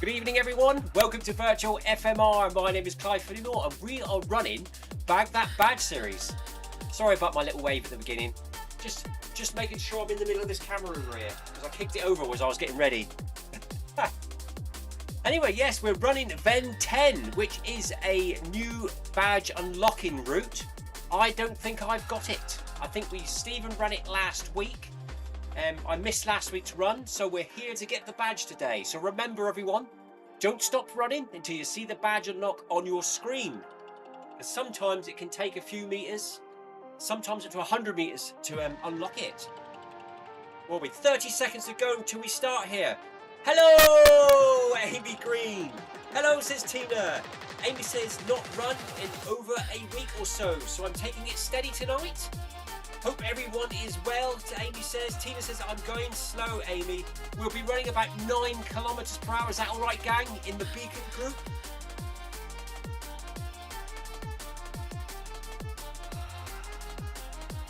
Good evening, everyone. Welcome to Virtual FMR. My name is Clive Finnemore, and we are running Bag That Badge series. Sorry about my little wave at the beginning. Just making sure I'm in the middle of this camera over here, because I kicked it over as I was getting ready. Anyway, yes, we're running Ven-10, which is a new badge unlocking route. I don't think I've got it. I think Stephen ran it last week. I missed last week's run, so we're here to get the badge today. So remember, everyone, don't stop running until you see the badge unlock on your screen. Because sometimes it can take a few meters, sometimes up to 100 meters to unlock it. Well, with 30 seconds to go until we start here. Hello, Amy Green. Hello, says Tina. Amy says not run in over a week or so I'm taking it steady tonight. Hope everyone is well, Amy says. Tina says, I'm going slow, Amy. We'll be running about 9 kilometers per hour. Is that all right, gang, in the Beacon group?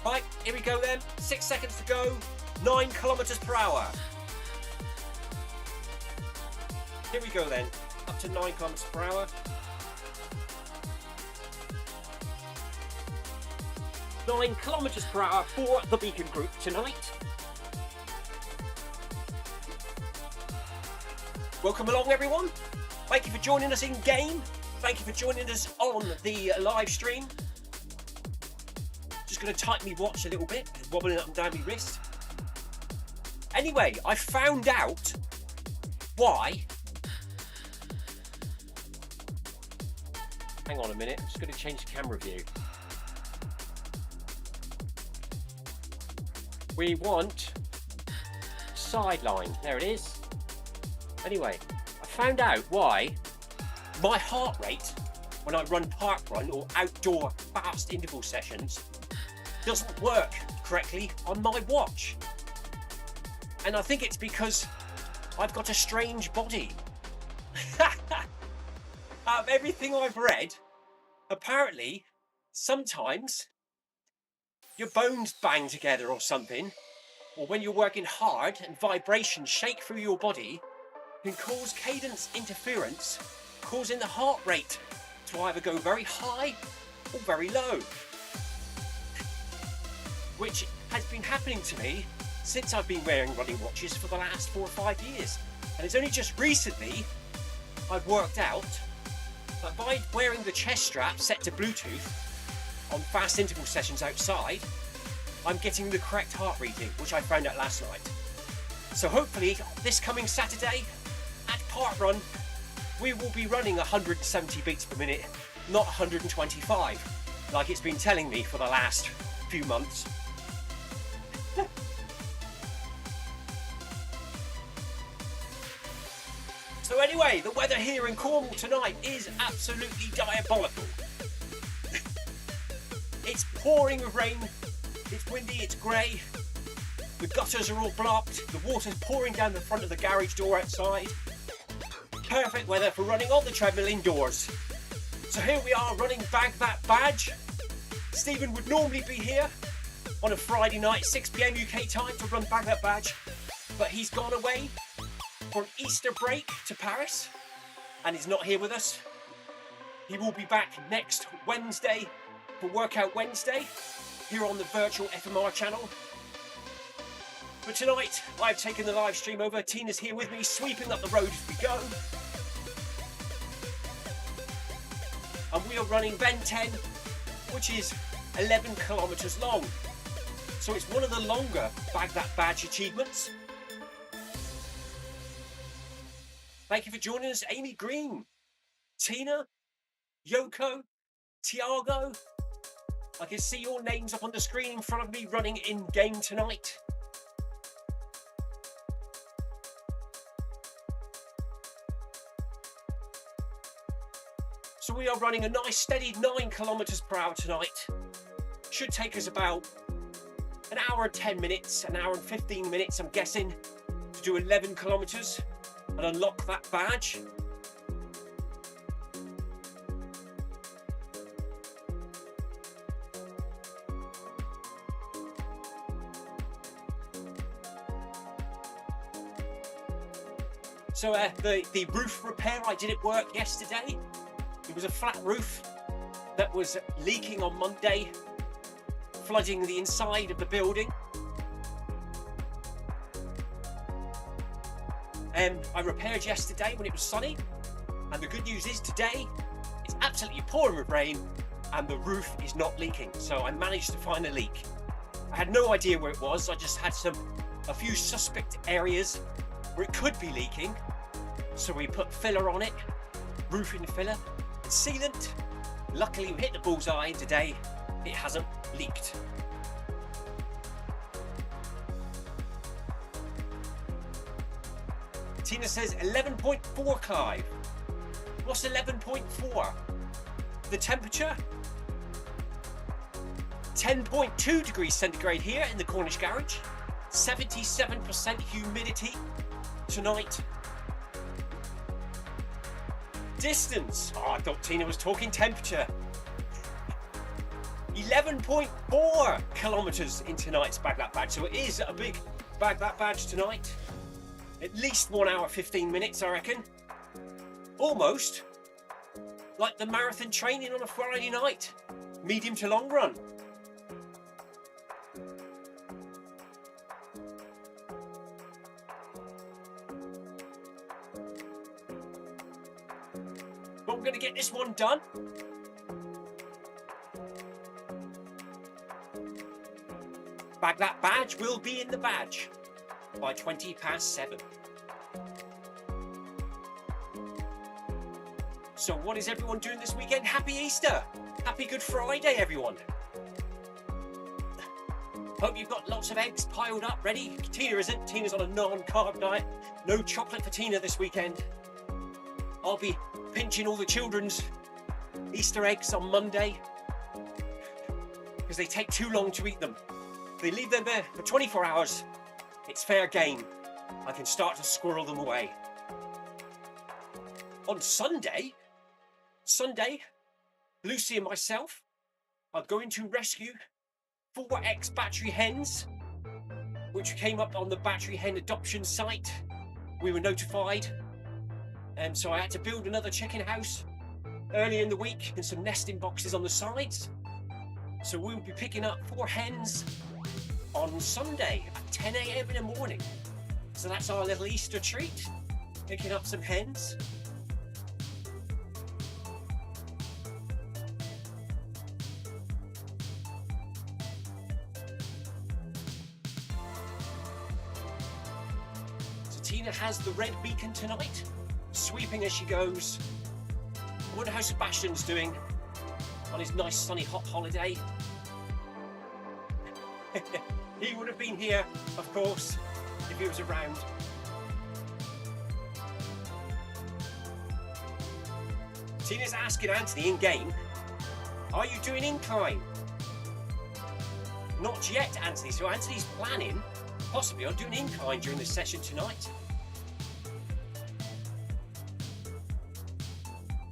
Right, here we go then. 6 seconds to go. 9 kilometers per hour. Here we go then. Up to 9 kilometers per hour. 9 kilometers per hour for the Beacon Group tonight. Welcome along, everyone. Thank you for joining us in game. Thank you for joining us on the live stream. Just going to tighten my watch a little bit, wobbling up and down my wrist. Anyway, I found out why. Hang on a minute, I'm just going to change the camera view. We want sideline. There it is. Anyway, I found out why my heart rate when I run park run or outdoor fast interval sessions doesn't work correctly on my watch. And I think it's because I've got a strange body. Out of everything I've read, apparently sometimes your bones bang together or something, or when you're working hard and vibrations shake through your body, can cause cadence interference, causing the heart rate to either go very high or very low. Which has been happening to me since I've been wearing running watches for the last 4 or 5 years. And it's only just recently I've worked out that by wearing the chest strap set to Bluetooth on fast interval sessions outside, I'm getting the correct heart reading, which I found out last night. So hopefully this coming Saturday at Park Run, we will be running 170 beats per minute, not 125, like it's been telling me for the last few months. So anyway, the weather here in Cornwall tonight is absolutely diabolical. It's pouring with rain, it's windy, it's grey, the gutters are all blocked, the water's pouring down the front of the garage door outside. Perfect weather for running on the treadmill indoors. So here we are running Bag That Badge. Stephen would normally be here on a Friday night, 6 PM UK time to run Bag That Badge, but he's gone away for an Easter break to Paris and is not here with us. He will be back next Wednesday for Workout Wednesday here on the virtual FMR channel. But tonight I've taken the live stream over. Tina's here with me, sweeping up the road as we go. And we are running Ven-10, which is 11 kilometers long. So it's one of the longer Bag That Badge achievements. Thank you for joining us, Amy Green, Tina, Yoko, Tiago. I can see your names up on the screen in front of me running in game tonight. So we are running a nice steady 9 kilometers per hour tonight. Should take us about an hour and 10 minutes, an hour and 15 minutes, I'm guessing, to do 11 kilometers and unlock that badge. So the roof repair I did at work yesterday, it was a flat roof that was leaking on Monday, flooding the inside of the building. I repaired yesterday when it was sunny, and the good news is today it's absolutely pouring with rain and the roof is not leaking, so I managed to find a leak. I had no idea where it was. I just had a few suspect areas where it could be leaking, so we put filler on it, roofing filler and sealant. Luckily we hit the bullseye and today it hasn't leaked. Tina says 11.4, Clive. What's 11.4? The temperature? 10.2 degrees centigrade here in the Cornish garage. 77% humidity tonight. Distance. Oh, I thought Tina was talking temperature. 11.4 kilometers in tonight's Bag That Badge. So it is a big Bag That Badge tonight. At least 1 hour, 15 minutes, I reckon. Almost like the marathon training on a Friday night. Medium to long run. But we're going to get this one done. Bag That Badge will be in the badge by 7:20. So what is everyone doing this weekend? Happy Easter! Happy Good Friday, everyone! Hope you've got lots of eggs piled up, ready. Tina isn't. Tina's on a non-carb diet. No chocolate for Tina this weekend. I'll be pinching all the children's Easter eggs on Monday because they take too long to eat them. If they leave them there for 24 hours, it's fair game. I can start to squirrel them away. On Sunday, Lucy and myself are going to rescue 4 ex-battery hens, which came up on the battery hen adoption site. We were notified, and so I had to build another chicken house early in the week and some nesting boxes on the sides. So we'll be picking up 4 hens on Sunday at 10 a.m. in the morning. So that's our little Easter treat, picking up some hens. So Tina has the red beacon tonight, sweeping as she goes. I wonder how Sebastian's doing on his nice sunny hot holiday. He would have been here, of course, if he was around. Tina's asking Anthony in game, are you doing incline? Not yet, Anthony. So Anthony's planning possibly on doing incline during the session tonight.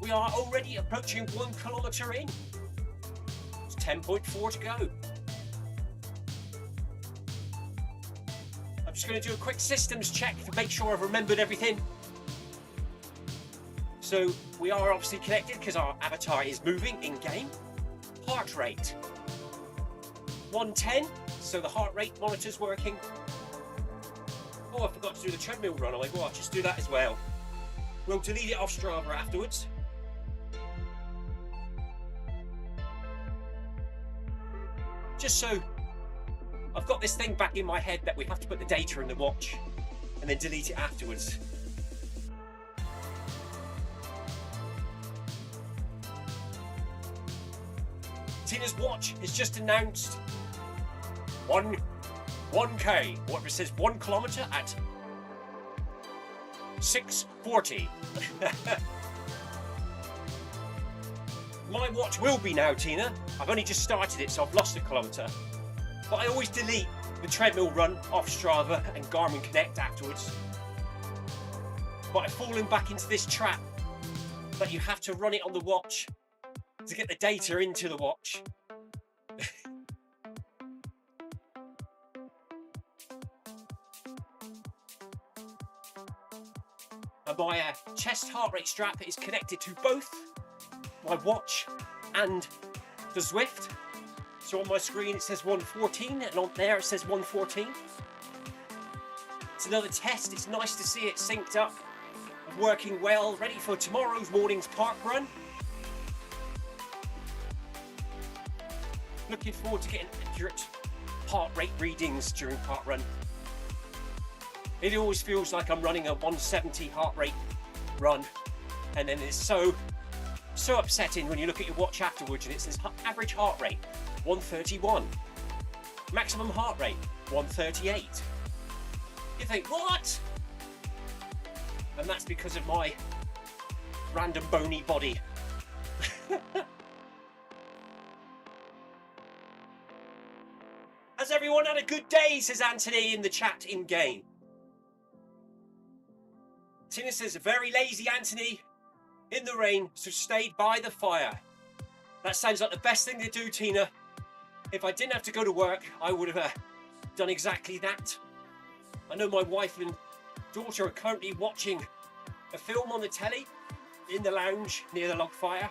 We are already approaching 1 kilometre in. It's 10.4 to go. I'm just going to do a quick systems check to make sure I've remembered everything. So we are obviously connected because our avatar is moving in game. Heart rate 110, so the heart rate monitor's working. Oh, I forgot to do the treadmill run. I'll just do that as well. We'll delete it off Strava afterwards. Just so I've got this thing back in my head that we have to put the data in the watch and then delete it afterwards. Tina's watch has just announced 1k, whatever it says, 1 kilometre at 6:40. My watch will be now, Tina. I've only just started it, so I've lost a kilometre. But I always delete the treadmill run off Strava and Garmin Connect afterwards. But I've fallen back into this trap that you have to run it on the watch to get the data into the watch. And my chest heart rate strap is connected to both my watch and the Zwift. So on my screen it says 114 and on there it says 114. It's another test. It's nice to see it synced up and working well, ready for tomorrow's morning's park run. Looking forward to getting accurate heart rate readings during park run. It always feels like I'm running a 170 heart rate run, and then it's so upsetting when you look at your watch afterwards and it says average heart rate 131, maximum heart rate 138. You think, what? And that's because of my random bony body. Has everyone had a good day, says Anthony in the chat in game. Tina says, very lazy, Anthony, in the rain, so stayed by the fire. That sounds like the best thing to do, Tina. If I didn't have to go to work, I would have done exactly that. I know my wife and daughter are currently watching a film on the telly in the lounge near the log fire.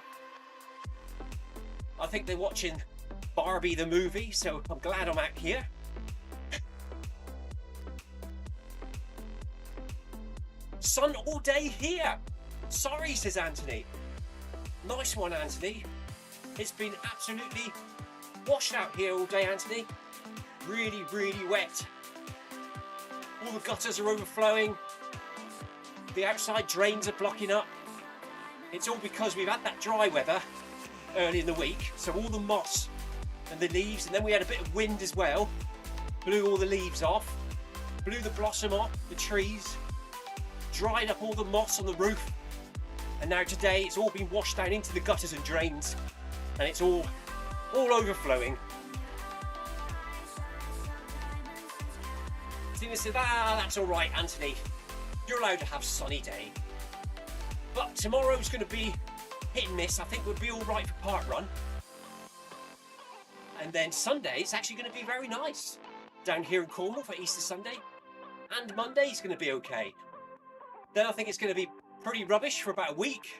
I think they're watching Barbie the movie, so I'm glad I'm out here. Sun all day here. Sorry, says Anthony. Nice one, Anthony. It's been absolutely washed out here all day, Anthony. Really, really wet. All the gutters are overflowing. The outside drains are blocking up. It's all because we've had that dry weather early in the week. So all the moss and the leaves, and then we had a bit of wind as well. Blew all the leaves off. Blew the blossom off, the trees. Dried up all the moss on the roof. And now today it's all been washed down into the gutters and drains. And it's all overflowing. Tina said, that's all right, Anthony. You're allowed to have a sunny day. But tomorrow's going to be hit and miss. I think we'll be all right for part run. And then Sunday, it's actually going to be very nice down here in Cornwall for Easter Sunday. And Monday's going to be okay. Then I think it's going to be pretty rubbish for about a week.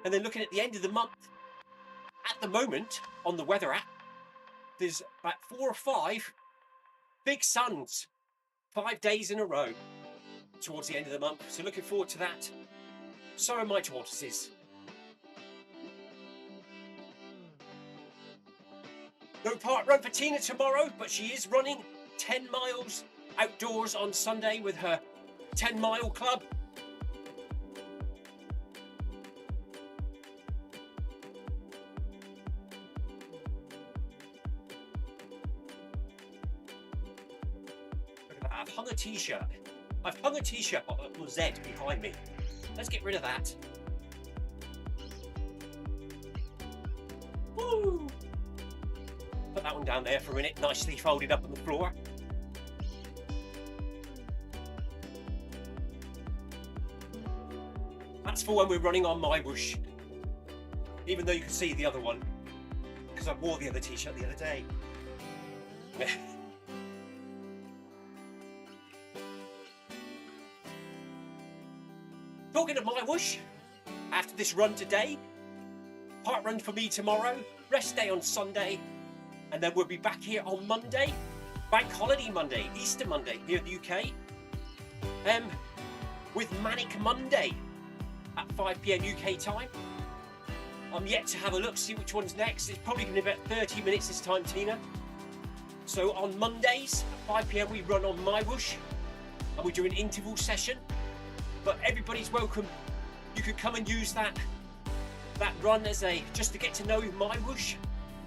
And then looking at the end of the month, at the moment, on the weather app, there's about 4 or 5 big suns, 5 days in a row towards the end of the month. So looking forward to that. So are my tortoises. No part run for Tina tomorrow, but she is running 10 miles outdoors on Sunday with her 10-mile club. I've hung a t-shirt. I've hung a t-shirt on Z behind me. Let's get rid of that. Woo! Put that one down there for a minute, nicely folded up on the floor. That's for when we're running on my whoosh. Even though you can see the other one, because I wore the other t-shirt the other day. Talking of my whoosh, after this run today, part run for me tomorrow, rest day on Sunday, and then we'll be back here on Monday, Bank Holiday Monday, Easter Monday here in the UK, with Manic Monday at 5 PM UK time. I'm yet to have a look, see which one's next. It's probably going to be about 30 minutes this time, Tina. So on Mondays at 5 PM we run on my whoosh, and we do an interval session. But everybody's welcome. You can come and use that run as just to get to know my whoosh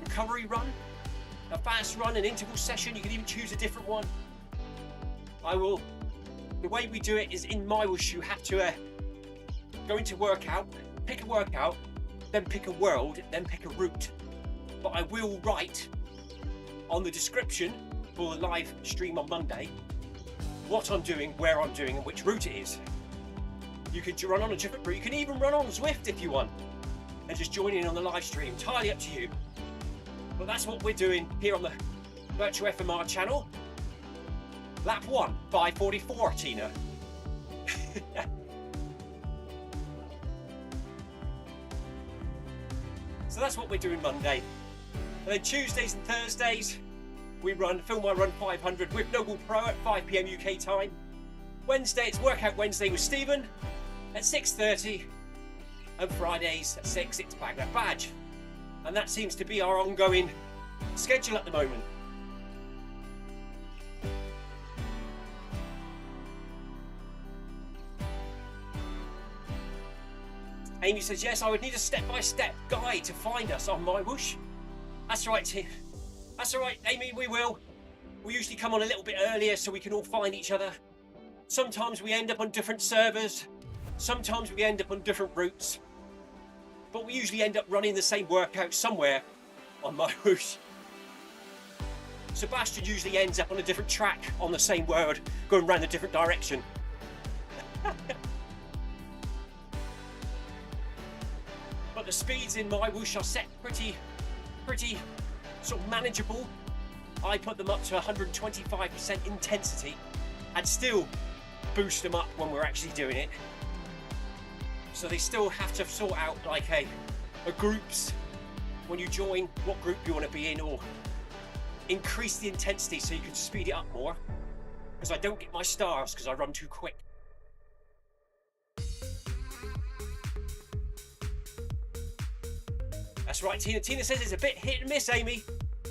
recovery run, a fast run, an interval session. You can even choose a different one. The way we do it is in my whoosh. You have to go into workout, pick a workout, then pick a world, then pick a route. But I will write on the description for the live stream on Monday what I'm doing, where I'm doing, and which route it is. You can run on a different route. You can even run on Zwift if you want and just join in on the live stream. Entirely up to you. But that's what we're doing here on the Virtual FMR channel. Lap 1, 5:44, Tina. So that's what we're doing Monday. And then Tuesdays and Thursdays, we film my Run 500 with Noble Pro at 5 PM UK time. Wednesday, it's Workout Wednesday with Stephen at 6:30, and Fridays at 6 it's Bagnet Badge, and that seems to be our ongoing schedule at the moment. Amy says yes, I would need a step-by-step guide to find us on my whoosh. That's right, Tim. That's all right, Amy. We will. We usually come on a little bit earlier so we can all find each other. Sometimes we end up on different servers. Sometimes we end up on different routes, but we usually end up running the same workout somewhere on my whoosh. Sebastian usually ends up on a different track on the same road, going round a different direction. But the speeds in my whoosh are set pretty sort of manageable. I put them up to 125% intensity and still boost them up when we're actually doing it. So they still have to sort out like a groups when you join, what group you want to be in, or increase the intensity so you can speed it up more, because I don't get my stars because I run too quick. That's right, Tina. Tina says it's a bit hit and miss, Amy.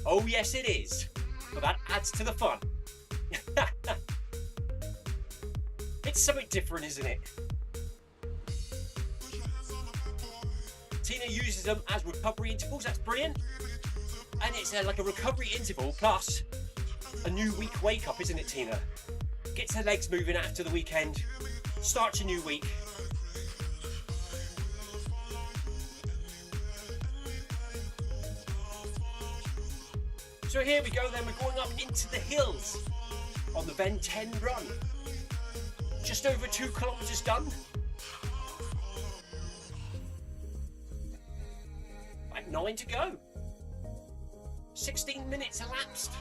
Oh yes it is, but that adds to the fun. It's something different, isn't it? Tina uses them as recovery intervals. That's brilliant. And it's like a recovery interval plus a new week wake up, isn't it, Tina? Gets her legs moving after the weekend, starts a new week. So here we go then, we're going up into the hills on the Ven-10 Run. Just over 2 kilometres done. Like 9 to go. 16 minutes elapsed.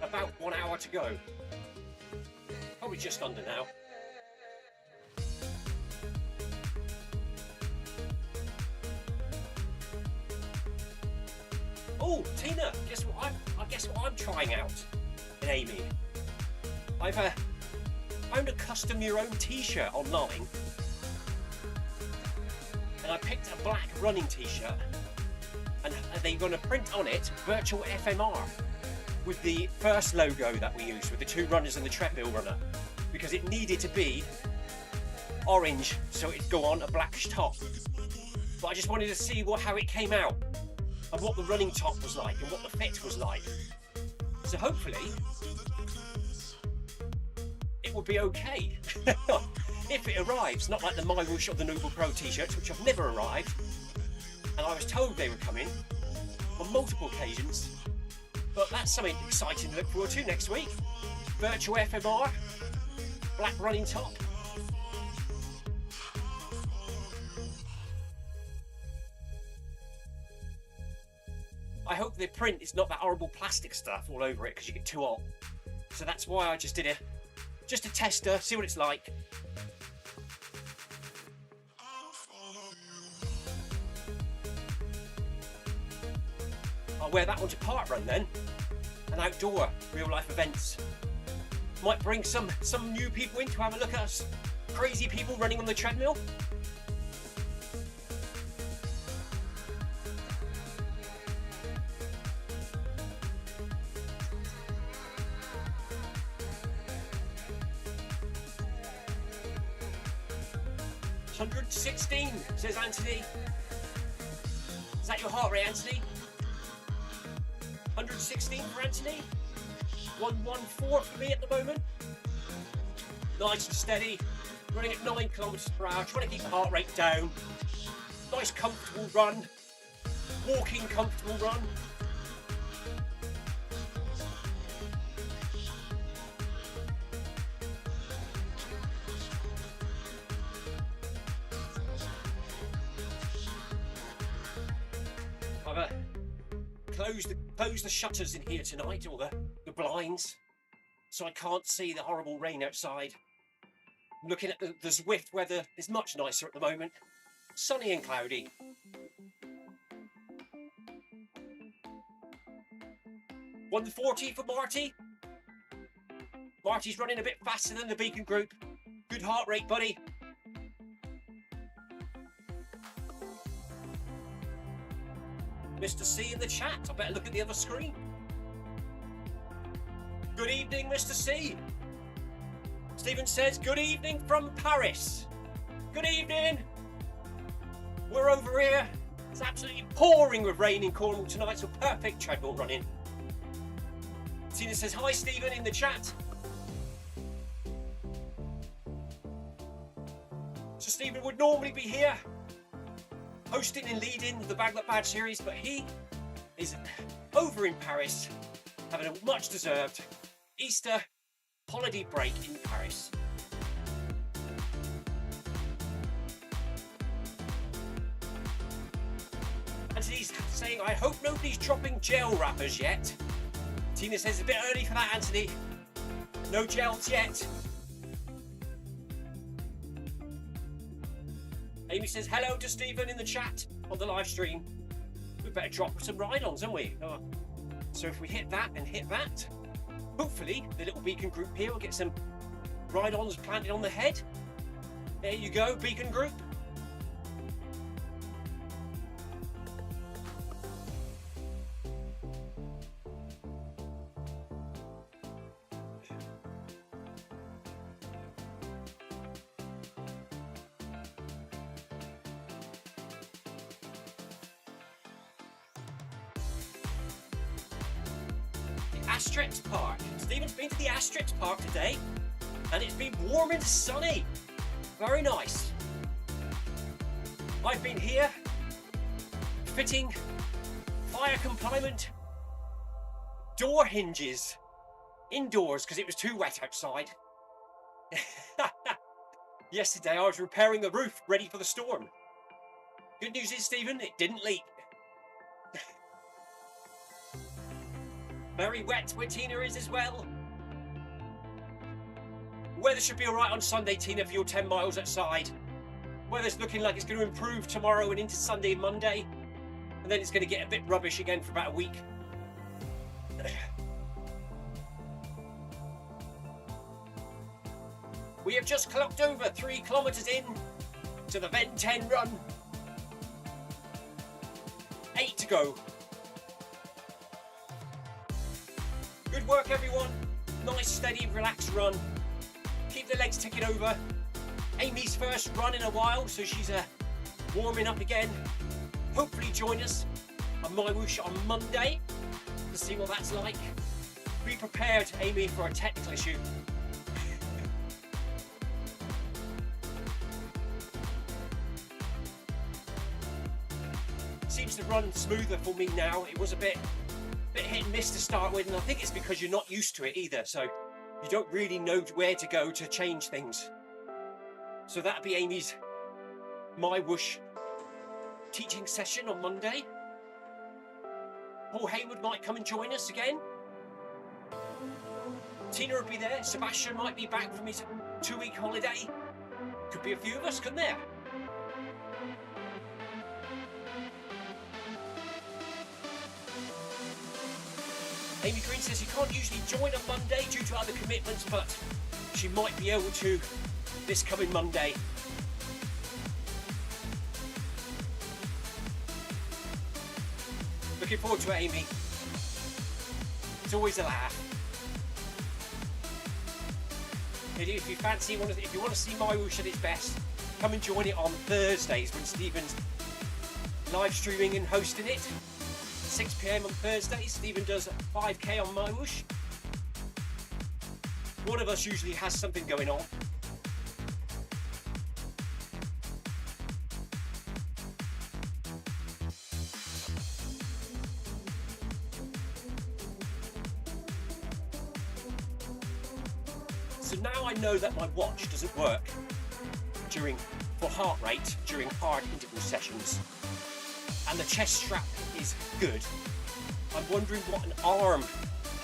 About 1 hour to go. Probably just under now. Oh, Tina, guess what I'm trying out? And Amy, I've found a custom your own t-shirt online, and I picked a black running t-shirt, and they're going to print on it virtual FMR with the first logo that we used with the 2 runners and the treadmill runner, because it needed to be orange so it'd go on a black top. But I just wanted to see how it came out and what the running top was like and what the fit was like. So hopefully it will be okay if it arrives, not like the My Wish or the Noble Pro t-shirts, which have never arrived, and I was told they were coming on multiple occasions. But that's something exciting to look forward to next week. Virtual FMR, black running top. I hope the print is not that horrible plastic stuff all over it because you get too hot. So that's why I just did a tester, see what it's like. I'll wear that one to park run then, and outdoor real life events. Might bring some new people in to have a look at us crazy people running on the treadmill. "116, says Anthony. Is that your heart rate, Anthony? 116 for Anthony. 114 for me at the moment. Nice and steady. Running at 9 kilometers per hour. Trying to keep the heart rate down. Nice comfortable run. Walking comfortable run. I've closed the shutters in here tonight, or the blinds, so I can't see the horrible rain outside. I'm looking at the Zwift weather. It's much nicer at the moment. Sunny and cloudy. "140 for Marty. Marty's running a bit faster than the Beacon group. Good heart rate, buddy. Mr. C in the chat. I better look at the other screen. Good evening, Mr. C. Stephen says, good evening from Paris. Good evening. We're over here. It's absolutely pouring with rain in Cornwall tonight, so perfect treadmill running. Tina says, hi, Stephen, in the chat. So Stephen would normally be here, hosting and leading the Bag That Bad series, but he is over in Paris, having a much deserved Easter holiday break in Paris. And he saying, I hope nobody's dropping gel wrappers yet. Tina says, a bit early for that, Anthony. No gels yet. Amy says, hello to Stephen in the chat on the live stream. We better drop some ride-ons, haven't we? Oh. So if we hit that and hit that, hopefully the little beacon group here will get some ride-ons planted on the head. There you go, beacon group. Asterix Park. Stephen's been to the Asterix Park today and it's been warm and sunny. Very nice. I've been here fitting fire compliant door hinges indoors because it was too wet outside. Yesterday I was repairing the roof ready for the storm. Good news is, Stephen, it didn't leak. Very wet where Tina is as well. Weather should be alright on Sunday, Tina, for your 10 miles outside. Weather's looking like it's going to improve tomorrow and into Sunday and Monday. And then it's going to get a bit rubbish again for about a week. We have just clocked over 3 kilometres in to the Ven-10 Run. 8 to go. Good work, everyone. Nice, steady, relaxed run. Keep the legs ticking over. Amy's first run in a while, so she's warming up again. Hopefully join us on my whoosh on Monday to see what that's like. Be prepared, Amy, for a technical issue. Seems to run smoother for me now. It was a bit hit and miss to start with, and I think it's because you're not used to it either, so you don't really know where to go to change things. So that'll be Amy's My Whoosh teaching session on Monday. Paul Hayward might come and join us again. Tina will be there. Sebastian might be back from his 2-week holiday. Could be a few of us, couldn't there? Amy Green says she can't usually join on Monday due to other commitments, but she might be able to this coming Monday. Looking forward to it, Amy. It's always a laugh. If you fancy, if you want to see my whoosh at its best, come and join it on Thursdays when Stephen's live streaming and hosting it. 6 PM on Thursday. Stephen does 5K on my whoosh. One of us usually has something going on. So now I know that my watch doesn't work for heart rate during hard interval sessions, and the chest strap is good. I'm wondering what an arm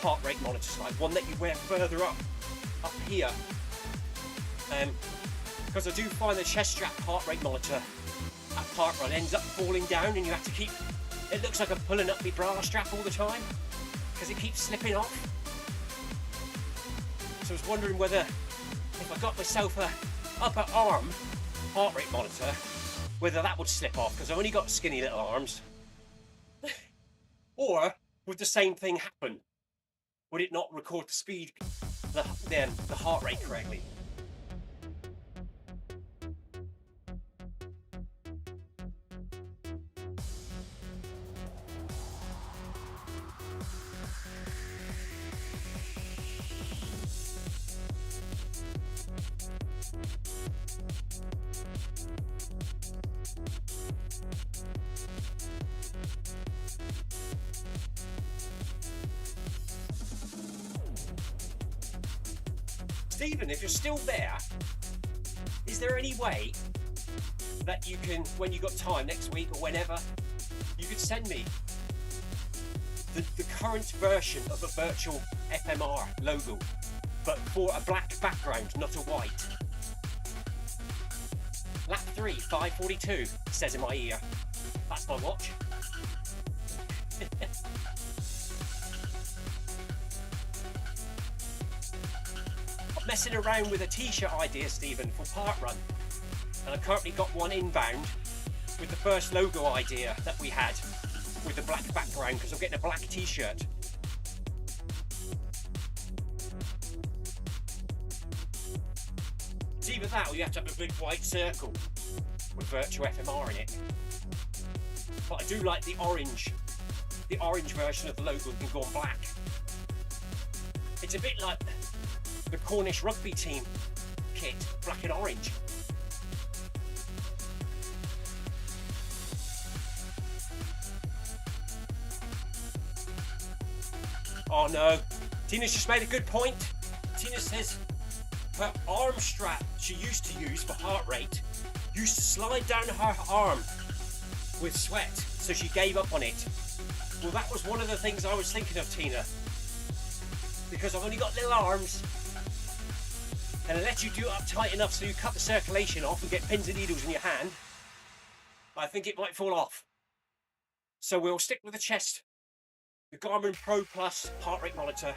heart rate monitor's like, one that you wear further up here, because I do find the chest strap heart rate monitor at Park Run ends up falling down, and you have to keep, it looks like I'm pulling up my bra strap all the time because it keeps slipping off. So I was wondering whether if I got myself a upper arm heart rate monitor, whether that would slip off, because I've only got skinny little arms. Or would the same thing happen? Would it not record the speed, the heart rate correctly? Stephen, if you're still there, is there any way that you can, when you've got time next week or whenever, you could send me the current version of a virtual FMR logo, but for a black background, not a white. Lap 3, 5:42, says in my ear. That's my watch. I'm messing around with a t-shirt idea, Stephen, for Park Run. And I currently got one inbound with the first logo idea that we had with the black background, because I'm getting a black t-shirt. It's either that or you have to have a big white circle with virtual FMR in it. But I do like the orange version of the logo can go on black. It's a bit like the Cornish rugby team kit, black and orange. Oh no, Tina's just made a good point. Tina says her arm strap she used to use for heart rate used to slide down her arm with sweat, so she gave up on it. Well, that was one of the things I was thinking of, Tina, because I've only got little arms, and unless you do it up tight enough so you cut the circulation off and get pins and needles in your hand, I think it might fall off. So we'll stick with the chest. The Garmin Pro Plus heart rate monitor.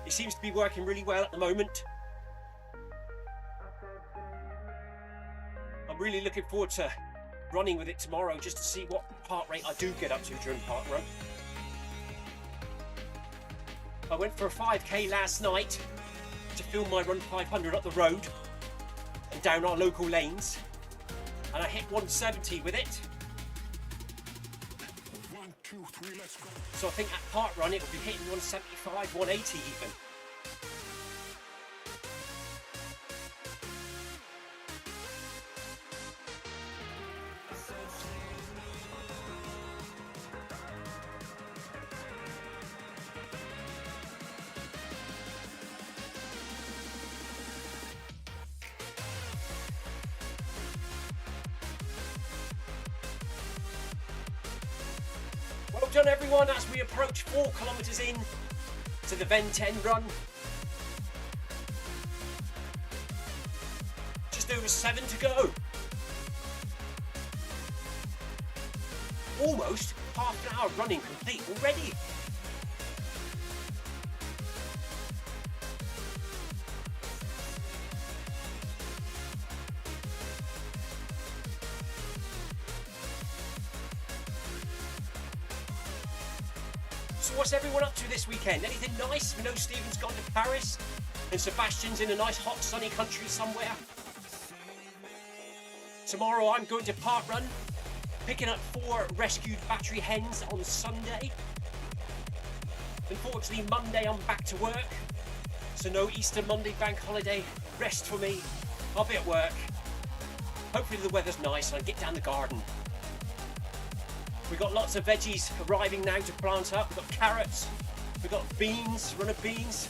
It seems to be working really well at the moment. I'm really looking forward to running with it tomorrow just to see what heart rate I do get up to during Park Run. I went for a 5k last night to film my Run 500 up the road and down our local lanes, and I hit 170 with it. 1, 2, 3, let's go. So I think at Park Run it will be hitting 175, 180 even. Well done everyone as we approach 4 kilometres in to the Ven-10 Run. Just over 7 to go. Almost half an hour running complete already. So what's everyone up to this weekend? Anything nice? We know Stephen's gone to Paris and Sebastian's in a nice hot sunny country somewhere. Tomorrow I'm going to Park Run, picking up 4 rescued battery hens on Sunday. Unfortunately Monday I'm back to work, so no Easter Monday bank holiday rest for me. I'll be at work. Hopefully the weather's nice and I get down the garden. We've got lots of veggies arriving now to plant up. We've got carrots, we've got beans, runner beans,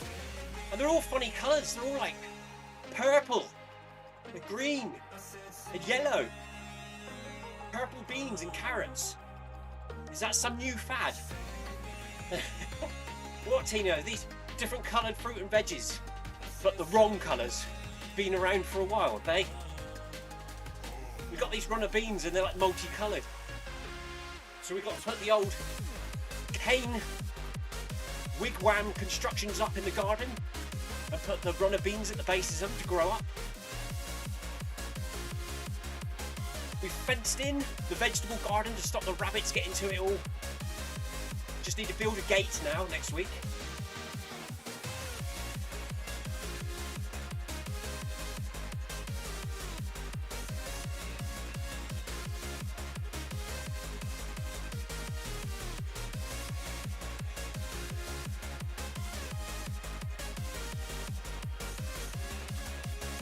and they're all funny colours. They're all like purple, and green, and yellow. Purple beans and carrots. Is that some new fad? What, Tina? These different coloured fruit and veggies, but the wrong colours. Been around for a while, have they? We've got these runner beans and they're like multicoloured. So we've got to put the old cane wigwam constructions up in the garden and put the runner beans at the bases of them to grow up. We've fenced in the vegetable garden to stop the rabbits getting to it all. Just need to build a gate now next week.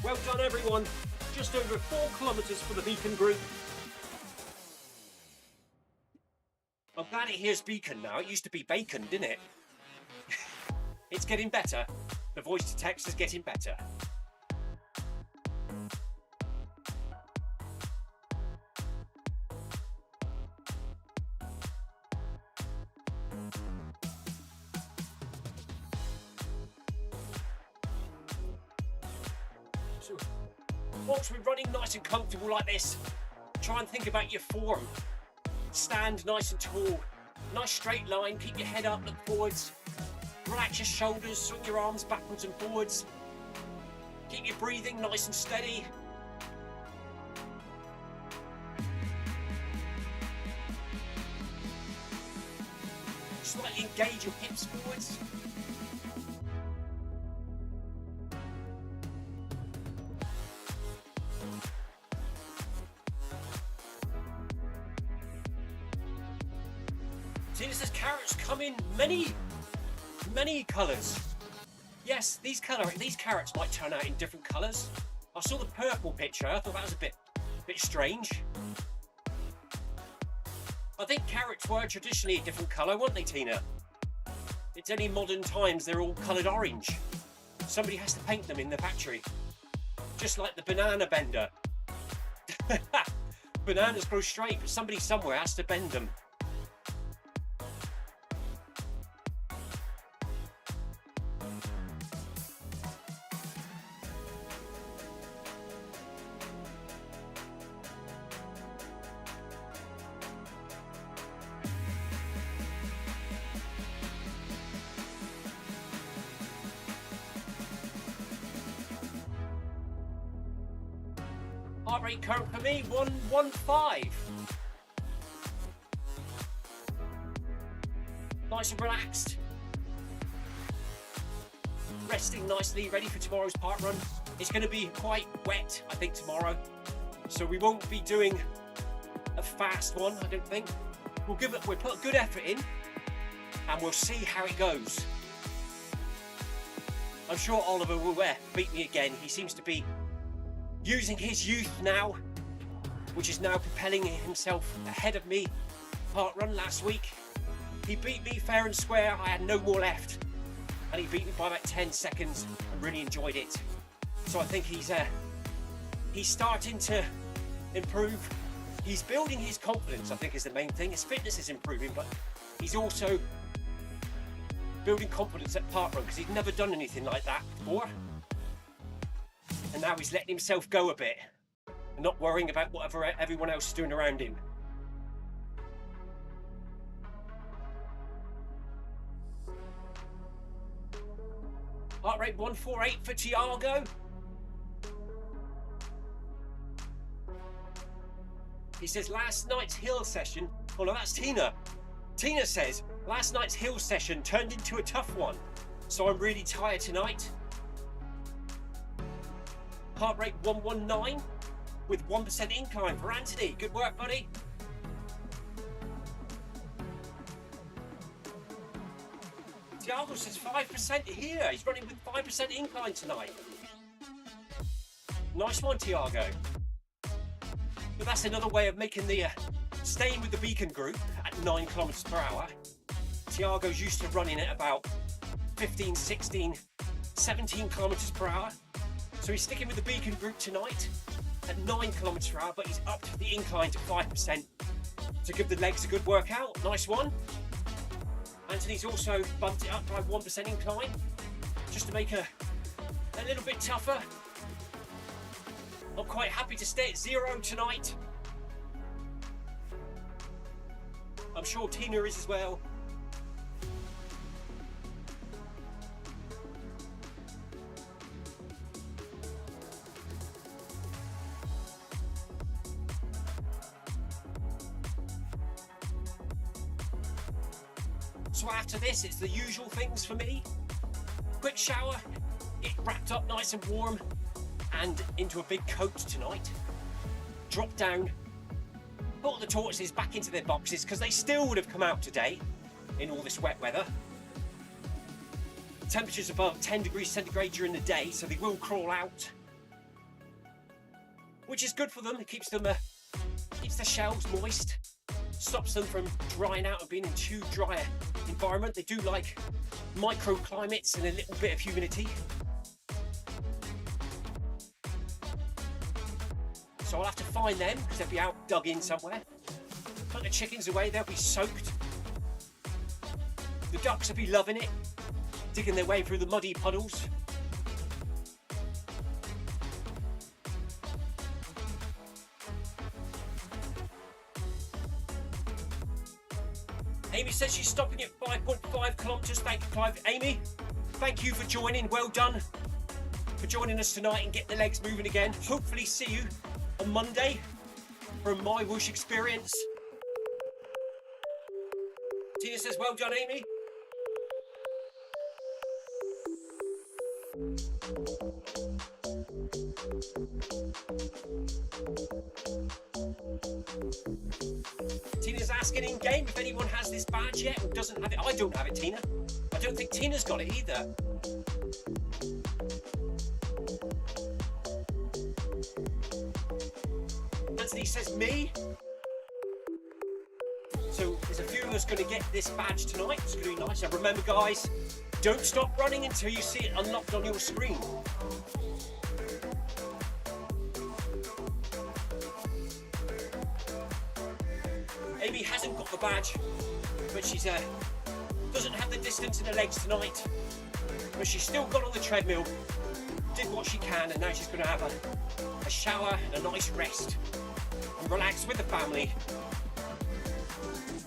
Well done everyone, just over 4 kilometres for the Beacon group. I'm glad it hears Beacon now, it used to be Bacon, didn't it? It's getting better, the voice to text is getting better. So, whilst we're running nice and comfortable like this, try and think about your form. Stand nice and tall, nice straight line, keep your head up, look forwards. Relax your shoulders, swing your arms backwards and forwards. Keep your breathing nice and steady. Slightly engage your hips forwards. See, this says carrots come in many colours. Yes, these carrots might turn out in different colours. I saw the purple picture, I thought that was a bit strange. I think carrots were traditionally a different colour, weren't they, Tina? It's only modern times they're all coloured orange. Somebody has to paint them in the factory. Just like the banana bender. Bananas grow straight, but somebody somewhere has to bend them. Heart rate current for me, 115. Nice and relaxed. Resting nicely, ready for tomorrow's park run. It's going to be quite wet, I think, tomorrow. So we won't be doing a fast one, I don't think. We'll put good effort in and we'll see how it goes. I'm sure Oliver will beat me again. He seems to be using his youth now, which is now propelling himself ahead of me. Park run last week, he beat me fair and square. I had no more left, and he beat me by about 10 seconds. I really enjoyed it. So I think he's starting to improve. He's building his confidence, I think, is the main thing. His fitness is improving, but he's also building confidence at park run because he's never done anything like that before. And now he's letting himself go a bit and not worrying about whatever everyone else is doing around him. Heart rate 148 for Tiago. He says last night's hill session, oh no, that's Tina. Tina says last night's hill session turned into a tough one, so I'm really tired tonight. Heart rate 119 with 1% incline for Anthony. Good work, buddy. Tiago says 5% here. He's running with 5% incline tonight. Nice one, Tiago. But that's another way of making the staying with the beacon group at 9 kilometers per hour. Tiago's used to running at about 15, 16, 17 kilometers per hour. So he's sticking with the beacon group tonight at 9 kilometers per hour, but he's upped the incline to 5% to give the legs a good workout. Nice one. Anthony's also bumped it up by 1% incline just to make it a little bit tougher. I'm quite happy to stay at 0 tonight. I'm sure Tina is as well. So after this, it's the usual things for me. Quick shower, get wrapped up nice and warm, and into a big coat tonight. Drop down, put the tortoises back into their boxes because they still would have come out today in all this wet weather. Temperatures above 10 degrees centigrade during the day, so they will crawl out, which is good for them. It keeps the shells moist, stops them from drying out and being in too dry an environment. They do like microclimates and a little bit of humidity. So I'll have to find them because they'll be out dug in somewhere. Put the chickens away, they'll be soaked. The ducks will be loving it, digging their way through the muddy puddles. Amy says she's stopping at 5.5 kilometres. Thank you, Clive. Amy, thank you for joining. Well done for joining us tonight and get the legs moving again. Hopefully see you on Monday for my whoosh experience. Tina says, well done, Amy. Tina's asking in game if anyone has this badge yet or doesn't have it. I don't have it, Tina. I don't think Tina's got it either. Anthony says me. So there's a few of us going to get this badge tonight. It's going to be nice. And remember, guys, don't stop running until you see it unlocked on your screen. Amy hasn't got the badge, but she's doesn't have the distance in her legs tonight. But she's still got on the treadmill, did what she can, and now she's going to have a shower and a nice rest and relax with the family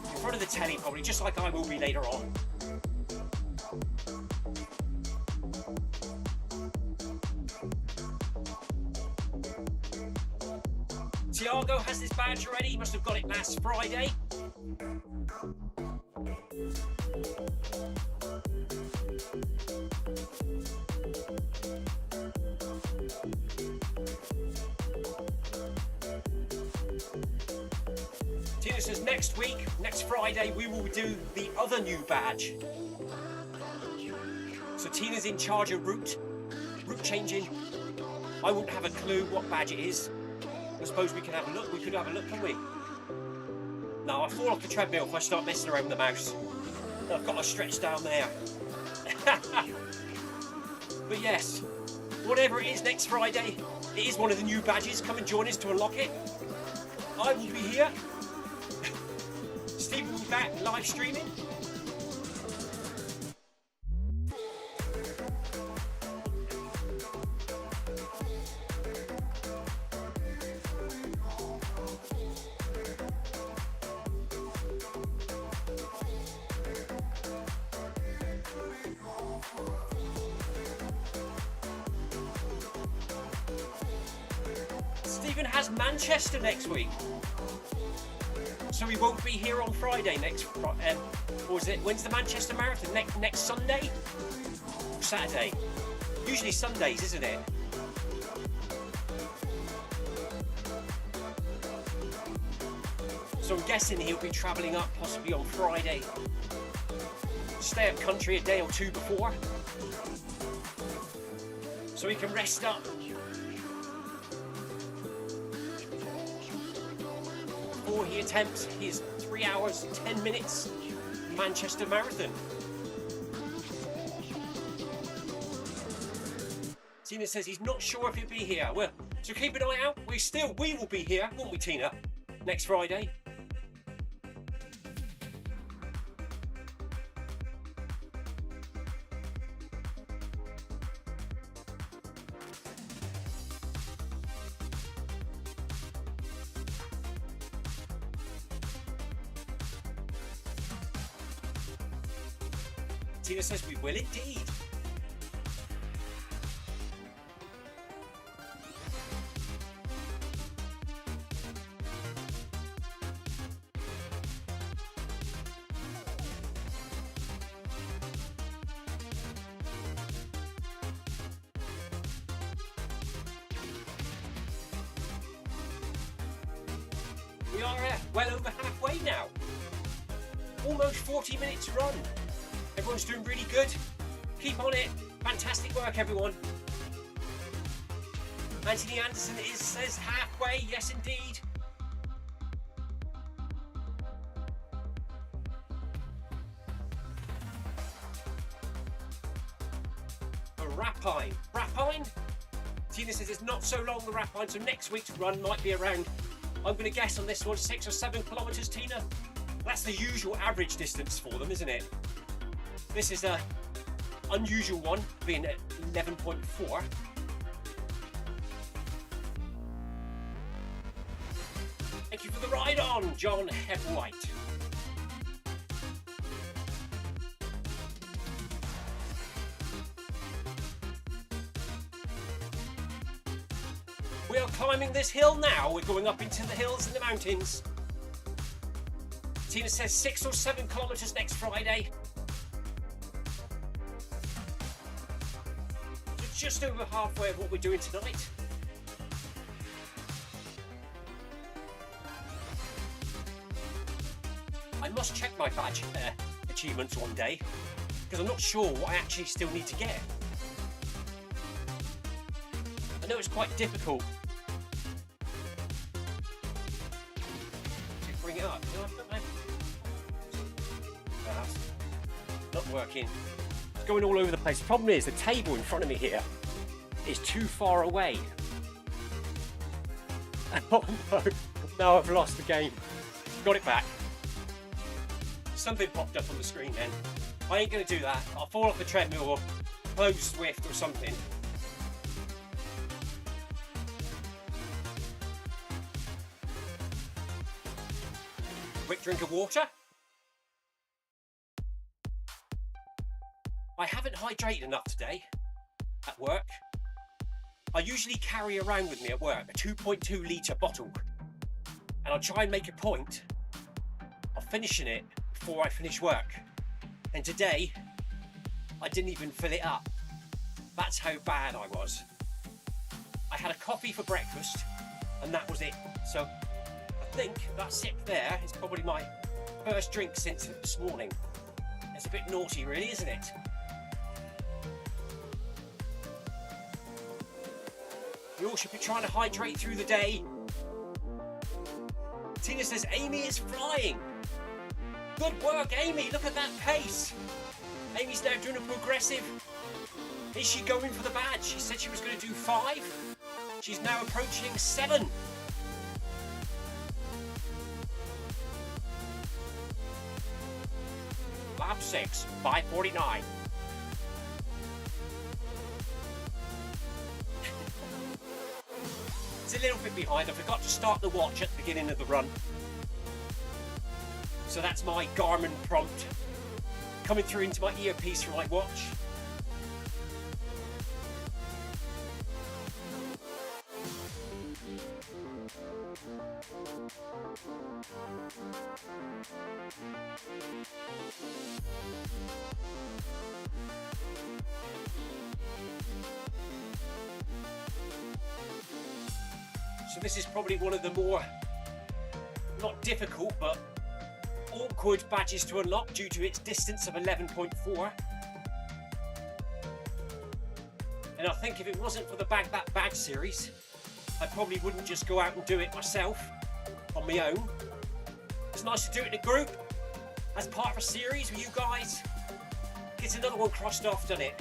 in front of the telly, probably, just like I will be later on. Tiago has this badge already. He must have got it last Friday. Tina says next week, next Friday, we will do the other new badge. So Tina's in charge of route changing. I won't have a clue what badge it is. I suppose we can have a look. We could have a look, can we? No, I fall off the treadmill if I start messing around with the mouse. I've got to stretch down there. But yes, whatever it is next Friday, it is one of the new badges. Come and join us to unlock it. I will be here. Steve will be back live streaming. Stephen has Manchester next week, so he won't be here on Friday or is it, when's the Manchester Marathon? Next Sunday? Or Saturday? Usually Sundays, isn't it? So I'm guessing he'll be travelling up possibly on Friday. Stay up country a day or two before, so he can rest up. 4 he attempts his 3 hours 10 minutes Manchester Marathon. Tina says he's not sure if he'll be here. Well, so keep an eye out. We will be here, won't we, Tina? Next Friday. Tina says we will indeed. We are well over halfway now. Almost 40 minutes run. Everyone's doing really good. Keep on it. Fantastic work, everyone. Anthony Anderson says halfway. Yes, indeed. Rapine. Tina says it's not so long, the Rapine, so next week's run might be around, I'm going to guess on this one, 6 or 7 kilometres, Tina. That's the usual average distance for them, isn't it? This is an unusual one, being at 11.4. Thank you for the ride on, John Hepwhite. We are climbing this hill now. We're going up into the hills and the mountains. Tina says 6 or 7 kilometres next Friday. So just over halfway of what we're doing tonight. I must check my badge achievements one day, because I'm not sure what I actually still need to get. I know it's quite difficult to bring it up. That's not working. It's going all over the place. The problem is the table in front of me here is too far away. Oh no, now I've lost the game. Got it back. Something popped up on the screen then. I ain't going to do that. I'll fall off the treadmill or close Zwift or something. Quick drink of water. I haven't hydrated enough today at work. I usually carry around with me at work a 2.2 litre bottle, and I'll try and make a point of finishing it before I finish work. And today, I didn't even fill it up. That's how bad I was. I had a coffee for breakfast, and that was it. So I think that sip there is probably my first drink since this morning. It's a bit naughty, really, isn't it? You all should be trying to hydrate through the day. Tina says Amy is flying. Good work, Amy. Look at that pace. Amy's now doing a progressive. Is she going for the badge? She said she was going to do 5. She's now approaching 7. Lap 6, 5:49. It's a little bit behind. I forgot to start the watch at the beginning of the run. So that's my Garmin prompt coming through into my earpiece for my watch. So this is probably one of the more, not difficult, but awkward badges to unlock due to its distance of 11.4. And I think if it wasn't for the Bag That Bag series, I probably wouldn't just go out and do it myself on my own. It's nice to do it in a group as part of a series with you guys. Gets another one crossed off, doesn't it?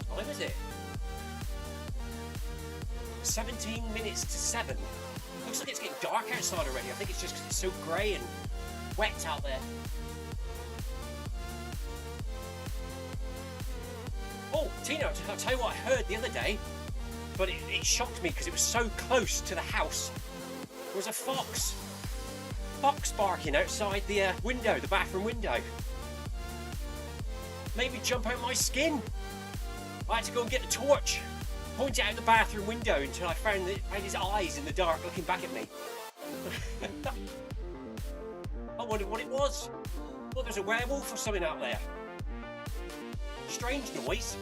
What is it? 17 minutes to 7. Looks like it's getting dark outside already. I think it's just because it's so grey and wet out there. Oh, Tina, I'll tell you what I heard the other day, but it shocked me because it was so close to the house. There was a fox barking outside the window, the bathroom window. Made me jump out my skin. I had to go and get the torch, point it out the bathroom window until I found his eyes in the dark looking back at me. I wondered what it was. Well, there's a werewolf or something out there. Strange noise.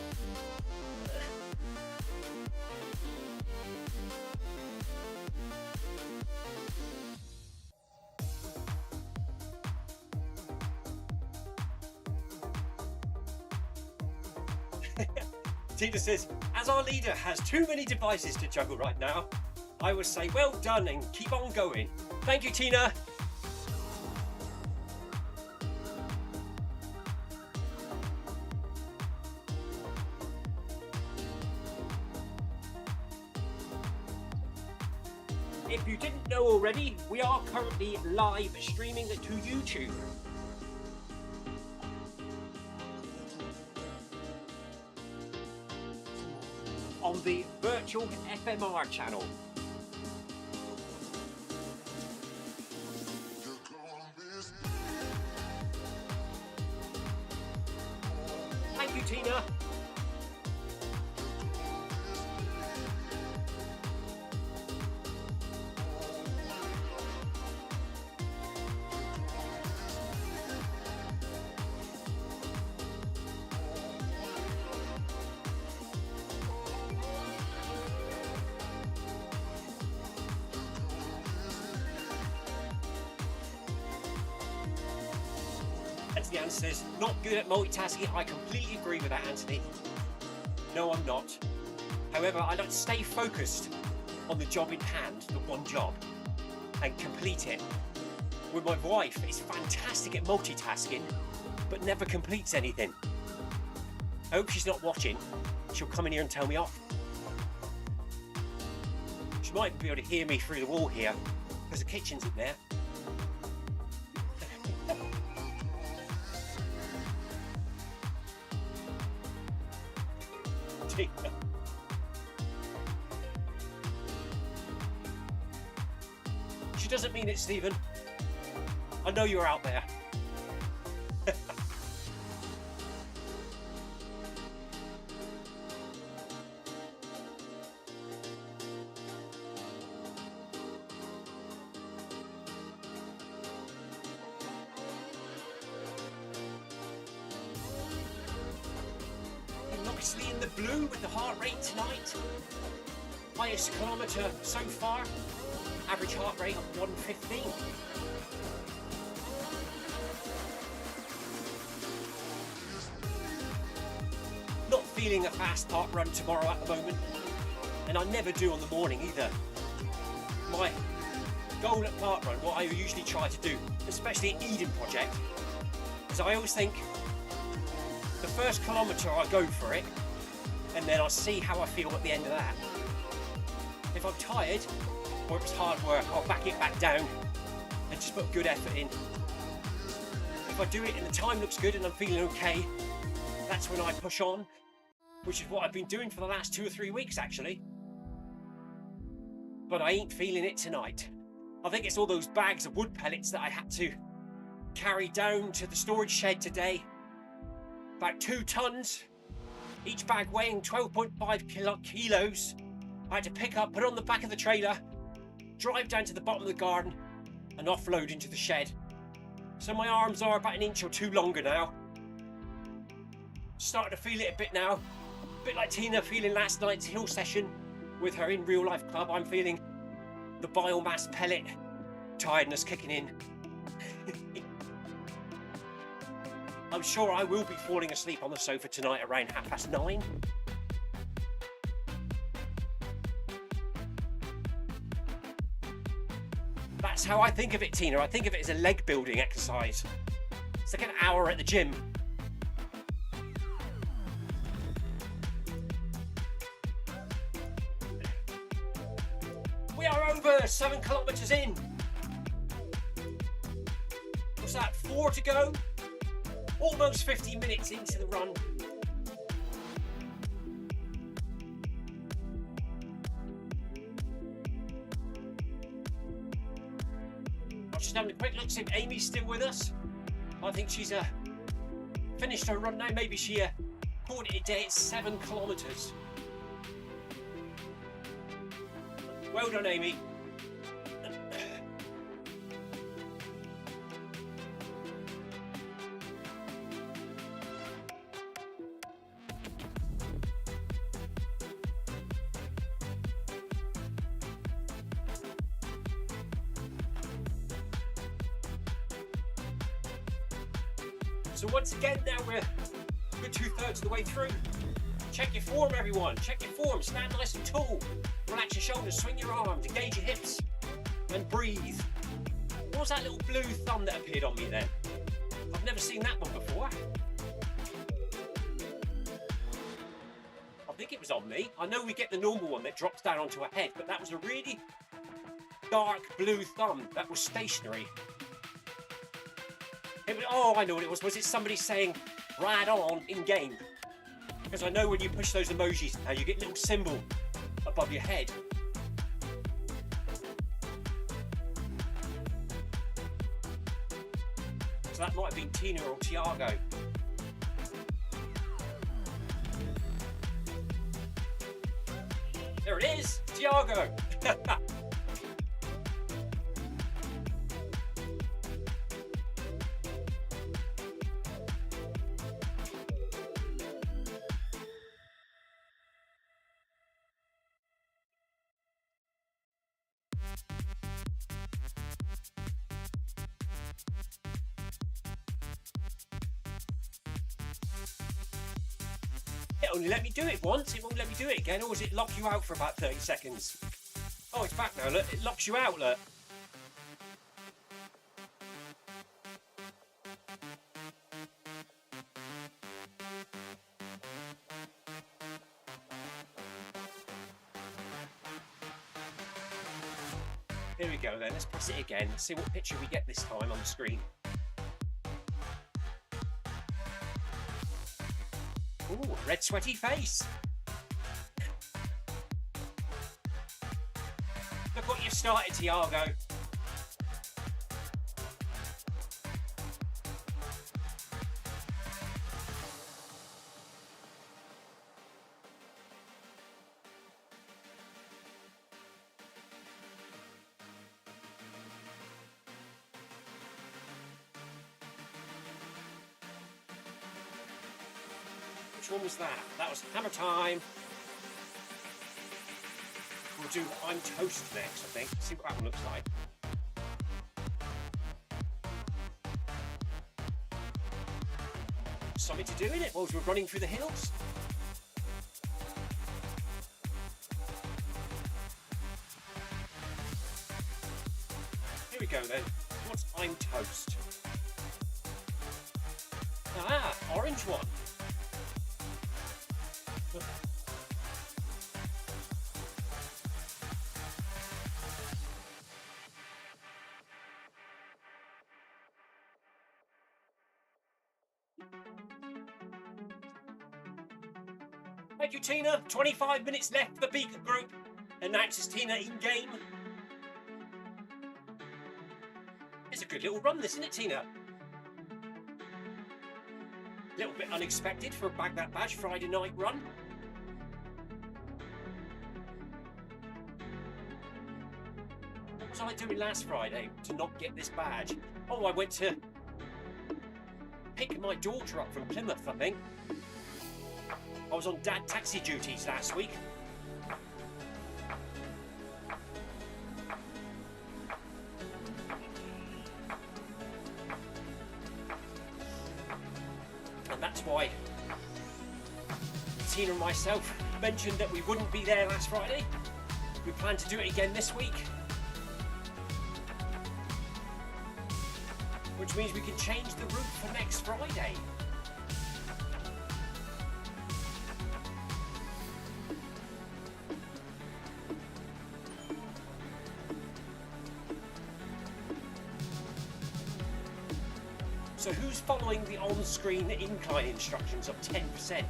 Tina says, as our leader has too many devices to juggle right now, I would say well done and keep on going. Thank you, Tina. If If you didn't know already, we are currently live streaming to YouTube. On the virtual FMR channel. Thank you, Tina. Anthony says, not good at multitasking. I completely agree with that, Anthony. No, I'm not. However, I like to stay focused on the job in hand, the one job, and complete it. With my wife, is fantastic at multitasking, but never completes anything. I hope she's not watching. She'll come in here and tell me off. She might be able to hear me through the wall here, because the kitchen's in there. She doesn't mean it, Stephen. I know you're out there. Nicely in the blue with the heart rate tonight. Highest kilometre so far. Average heart rate of 115. Not feeling a fast park run tomorrow at the moment, and I never do on the morning either. My goal at park run, what I usually try to do, especially at Eden Project, is I always think the first kilometre I go for it, and then I'll see how I feel at the end of that. If I'm tired, or it's hard work, I'll back it back down and just put good effort in. If I do it and the time looks good and I'm feeling okay, that's when I push on, which is what I've been doing for the last 2 or 3 weeks actually. But I ain't feeling it tonight. I think it's all those bags of wood pellets that I had to carry down to the storage shed today. About 2 tons, each bag weighing 12.5 kilos. I had to pick up, put on the back of the trailer, drive down to the bottom of the garden and offload into the shed. So my arms are about 1 inch or 2 longer now. Starting to feel it a bit now. A bit like Tina feeling last night's hill session with her in real life club. I'm feeling the biomass pellet tiredness kicking in. I'm sure I will be falling asleep on the sofa tonight around 9:30. That's how I think of it, Tina. I think of it as a leg building exercise. It's like an hour at the gym. We are over 7 kilometres in. What's that, 4 to go? Almost 50 minutes into the run. I'm just having a quick look, see if Amy's still with us. I think she's finished her run now. Maybe she called it a day. It's 7 kilometres. Well done, Amy. So once again, now we're 2/3 of the way through. Check your form, everyone. Check your form. Stand nice and tall. Relax your shoulders, swing your arms, engage your hips, and breathe. What was that little blue thumb that appeared on me then? I've never seen that one before. I think it was on me. I know we get the normal one that drops down onto our head, but that was a really dark blue thumb that was stationary. Oh, I know what it was. Was it somebody saying "rad on" in game? Because I know when you push those emojis now, you get a little symbol above your head. So that might have been Tina or Tiago. There it is, Tiago. It only let me do it once, it won't let me do it again, or does it lock you out for about 30 seconds? Oh, it's back now, look, it locks you out, look. Here we go then, let's press it again, let's see what picture we get this time on the screen. Ooh, red sweaty face. Look what you've started, Tiago. Which one was that? That was Hammer Time. We'll do I'm Toast next, I think. See what that one looks like. Something to do in it whilst we're running through the hills. Here we go then. What's I'm Toast? Ah, orange one. Thank you, Tina. 25 minutes left for the Beacon Group. Announces Tina in game. It's a good little run, this, isn't it, Tina? A little bit unexpected for a Bag That Badge Friday night run. What was I doing last Friday to not get this badge? Oh, I went to pick my daughter up from Plymouth, I think. I was on dad taxi duties last week. And that's why Tina and myself mentioned that we wouldn't be there last Friday. We plan to do it again this week. Which means we can change the route for next Friday. So who's following the on-screen incline instructions of 10%?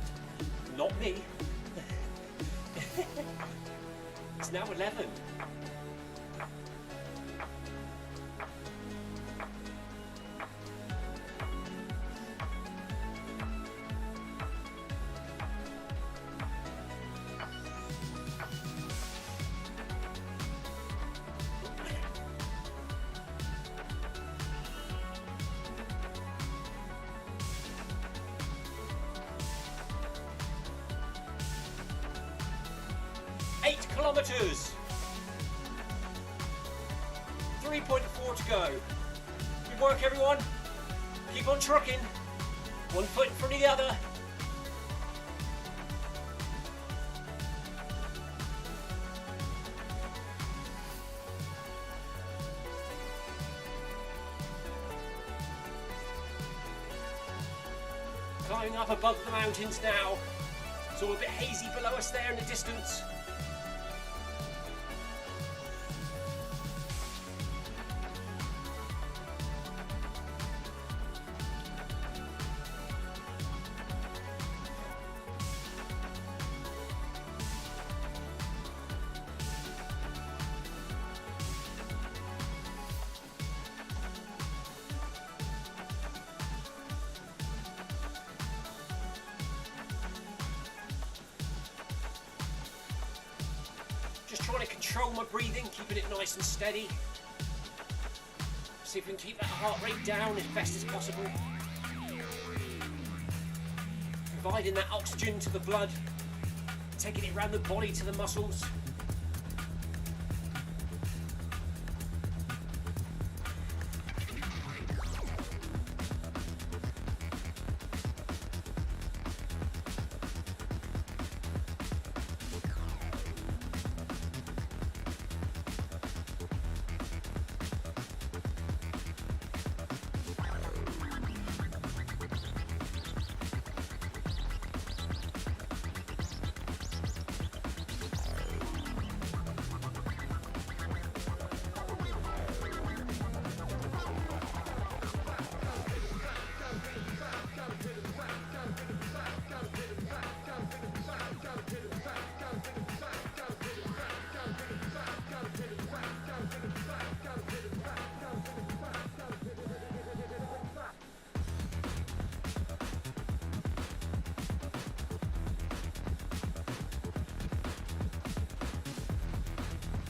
Not me. It's now 11. Kilometers. 3.4 to go. Good work, everyone. Keep on trucking. One foot in front of the other. Climbing up above the mountains now. It's all a bit hazy below us there in the distance. control my breathing, keeping it nice and steady. See if we can keep that heart rate down as best as possible. Providing that oxygen to the blood, taking it around the body to the muscles.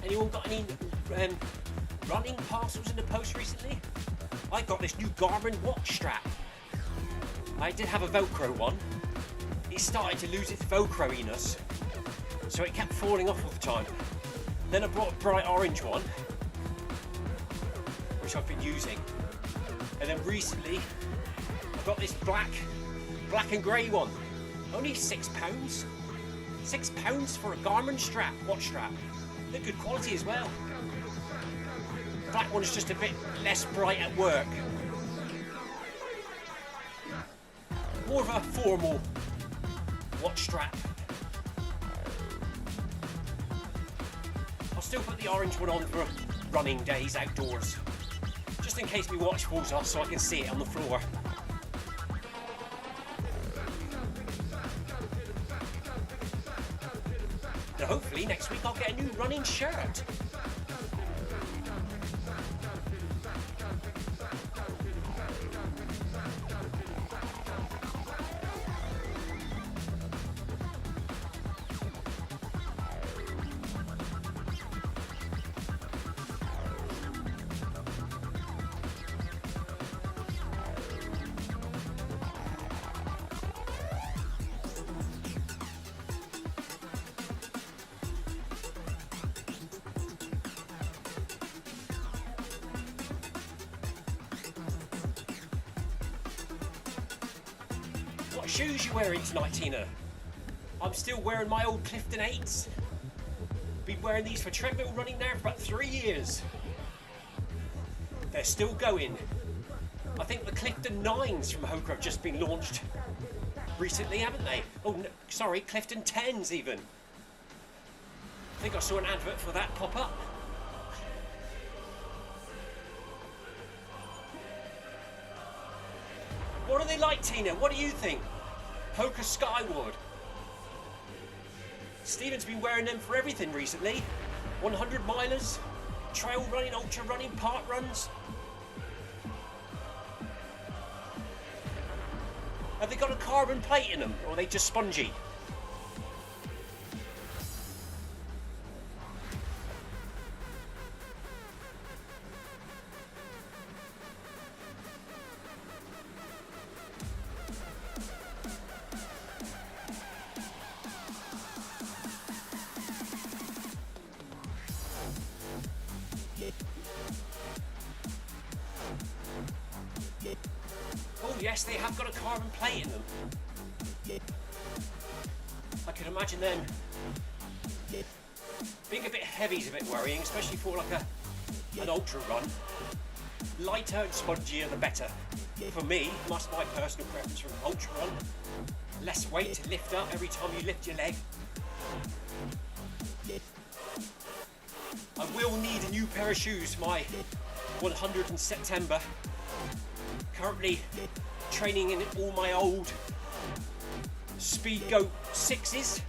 Anyone got any running parcels in the post recently? I got this new Garmin watch strap. I did have a Velcro one. It started to lose its Velcro-iness, so it kept falling off all the time. Then I brought a bright orange one, which I've been using. And then recently, I got this black and grey one. Only £6. £6 for a Garmin strap, watch strap. They're good quality as well. The black one is just a bit less bright at work. More of a formal watch strap. I'll still put the orange one on for running days outdoors, just in case my watch falls off so I can see it on the floor. And hopefully next week I'll get a new running shirt. What shoes you wearing tonight, Tina? I'm still wearing my old Clifton 8s. Been wearing these for treadmill running now for about 3 years. They're still going. I think the Clifton 9s from Hoka have just been launched recently, haven't they? Oh, no, sorry, Clifton 10s even. I think I saw an advert for that pop up. What are they like, Tina? What do you think? Hoka Skyward. Stephen's been wearing them for everything recently. 100 milers, trail running, ultra running, park runs. Have they got a carbon plate in them, or are they just spongy? Oh yes, they have got a carbon plate in them. I can imagine them being a bit heavy is a bit worrying, especially for like an ultra run. Lighter and spongier the better. For me, that's my personal preference for an ultra run. Less weight to lift up every time you lift your leg. I will need a new pair of shoes for my 100 in September. Currently training in all my old Speedgoat 6s.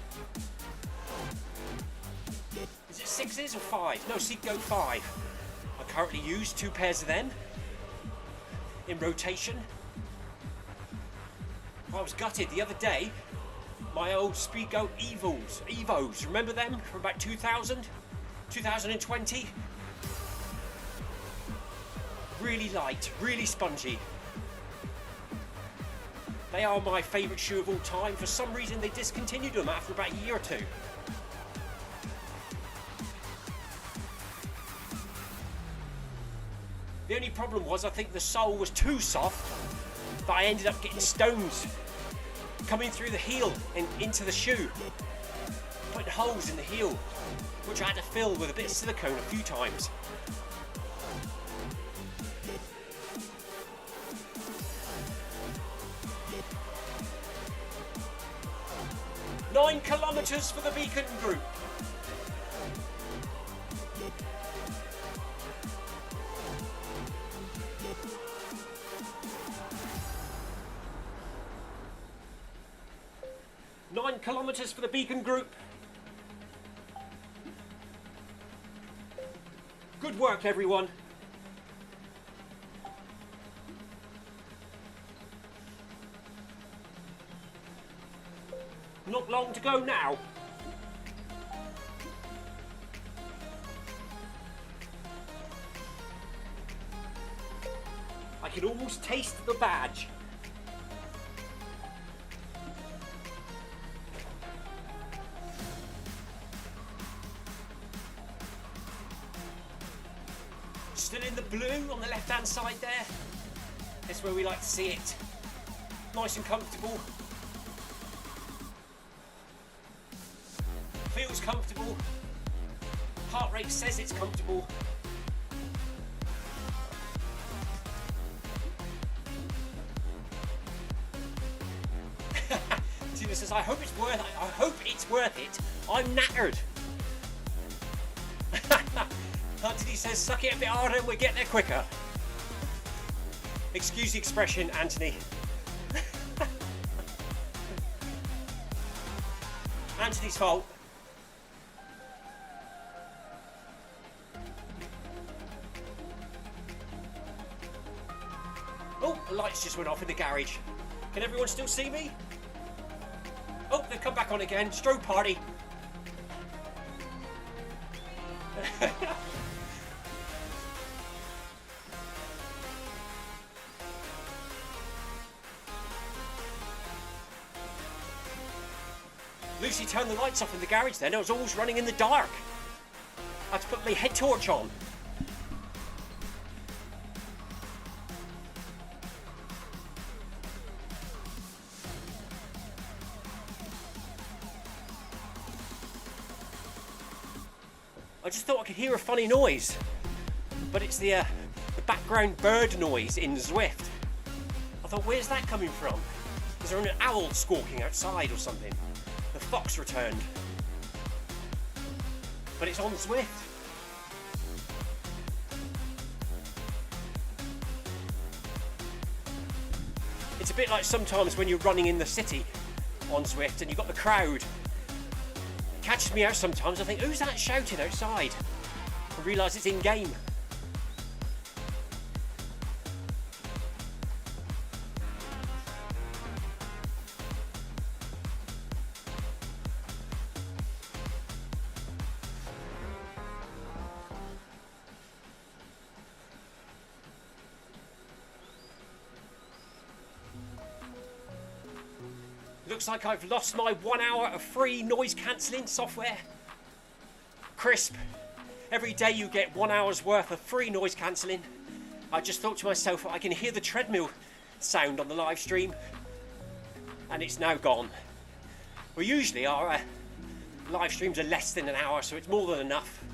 Is it 6s or 5? No, Speedgoat 5. I currently use 2 pairs of them in rotation. I was gutted the other day. My old Speedgoat Evos, remember them from about 2000? 2020. Really light, really spongy. They are my favourite shoe of all time. For some reason they discontinued them after about a year or two. The only problem was I think the sole was too soft, but I ended up getting stones coming through the heel and into the shoe, putting holes in the heel, which I had to fill with a bit of silicone a few times. Nine kilometres for the Beacon group. Kilometres for the Beacon group. Good work, everyone. Not long to go now. I can almost taste the badge. Still in the blue on the left hand side there. That's where we like to see it. Nice and comfortable. Feels comfortable. Heart rate says it's comfortable. Tina says, I hope it's worth it. I hope it's worth it. I'm knackered. Anthony says, suck it a bit harder and we'll get there quicker. Excuse the expression, Anthony. Anthony's fault. Oh, the lights just went off in the garage. Can everyone still see me? Oh, they've come back on again. Strobe party. Lucy turned the lights off in the garage then. I was always running in the dark. I had to put my head torch on. I just thought I could hear a funny noise, but it's the background bird noise in Zwift. I thought, where's that coming from? Is there an owl squawking outside or something? The fox returned. But it's on Zwift. It's a bit like sometimes when you're running in the city on Zwift and you've got the crowd. It catches me out sometimes. I think, who's that shouting outside? I realise it's in game. Looks like I've lost my 1 hour of free noise cancelling software. Crisp. Every day you get 1 hour's worth of free noise cancelling. I just thought to myself, I can hear the treadmill sound on the live stream, and it's now gone. Well, usually our live streams are less than an hour, so it's more than enough.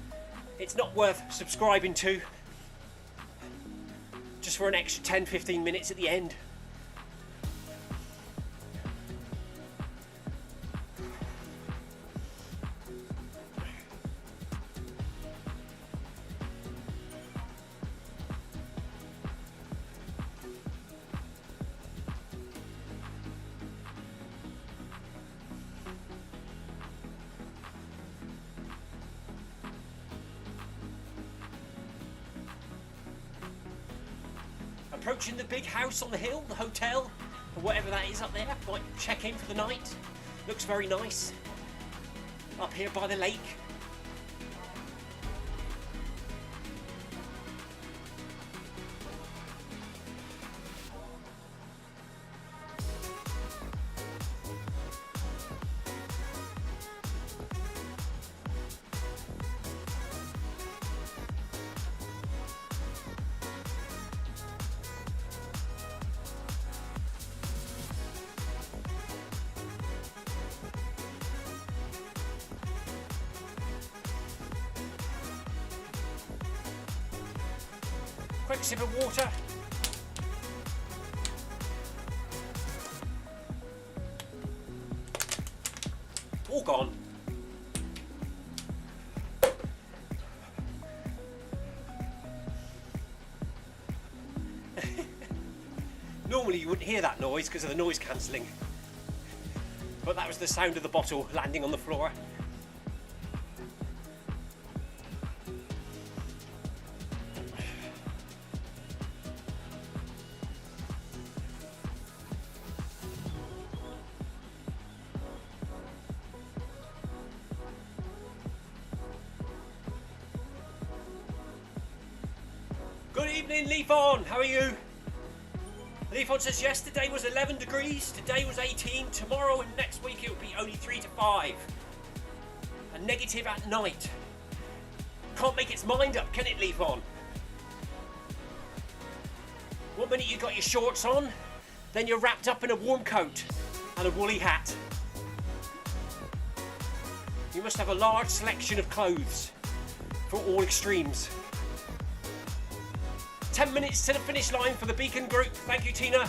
It's not worth subscribing to just for an extra 10-15 minutes at the end. Approaching the big house on the hill, the hotel, or whatever that is up there. Might check in for the night. Looks very nice. Up here by the lake. Quick sip of water. All gone. Normally you wouldn't hear that noise because of the noise cancelling, but that was the sound of the bottle landing on the floor. Good evening, Leafon. How are you? Leafon says yesterday was 11 degrees, today was 18, tomorrow and next week it will be only 3 to 5. And negative at night. Can't make its mind up, can it, Leafon? One minute you got your shorts on, then you're wrapped up in a warm coat and a woolly hat. You must have a large selection of clothes for all extremes. 10 minutes to the finish line for the Beacon group. Thank you, Tina.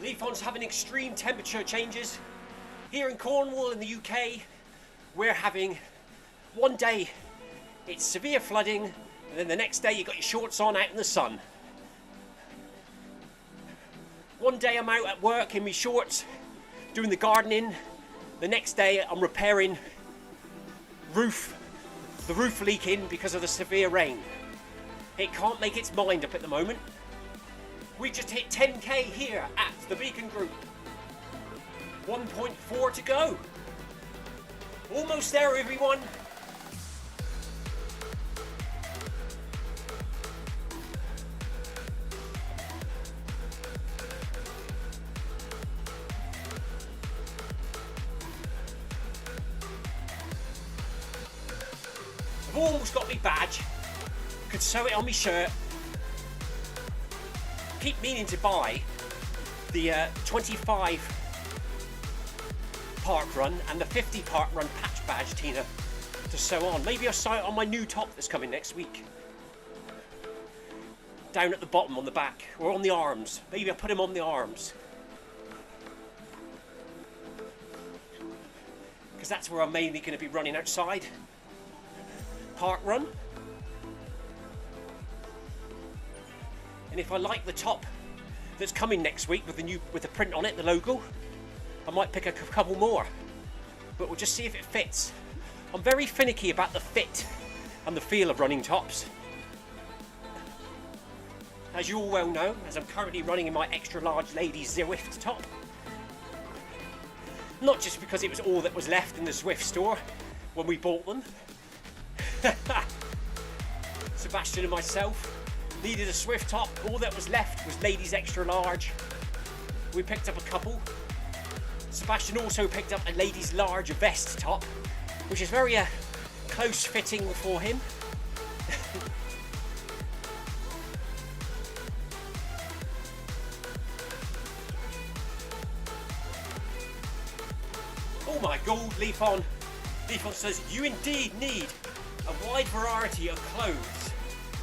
Leafon's having extreme temperature changes. Here in Cornwall in the UK, we're having one day it's severe flooding, and then the next day you got your shorts on out in the sun. One day I'm out at work in my shorts doing the gardening. The next day I'm repairing the roof leaking because of the severe rain. It can't make its mind up at the moment. We just hit 10k here at the Beacon group. 1.4 to go. Almost there, everyone. I've almost got my badge. Could sew it on my shirt. Keep meaning to buy the 25 park run and the 50 park run patch badge, Tina, to sew on. Maybe I'll sew it on my new top that's coming next week. Down at the bottom on the back or on the arms. Maybe I'll put them on the arms. Because that's where I'm mainly going to be running outside. Park run. And if I like the top that's coming next week with the print on it, the logo, I might pick a couple more. But we'll just see if it fits. I'm very finicky about the fit and the feel of running tops. As you all well know, as I'm currently running in my extra large ladies Zwift top. Not just because it was all that was left in the Zwift store when we bought them. Sebastian and myself needed a Zwift top. All that was left was ladies extra large. We picked up a couple. Sebastian also picked up a ladies large vest top, which is very close fitting for him. Oh my god, Leafon. Leafon says, you indeed need a wide variety of clothes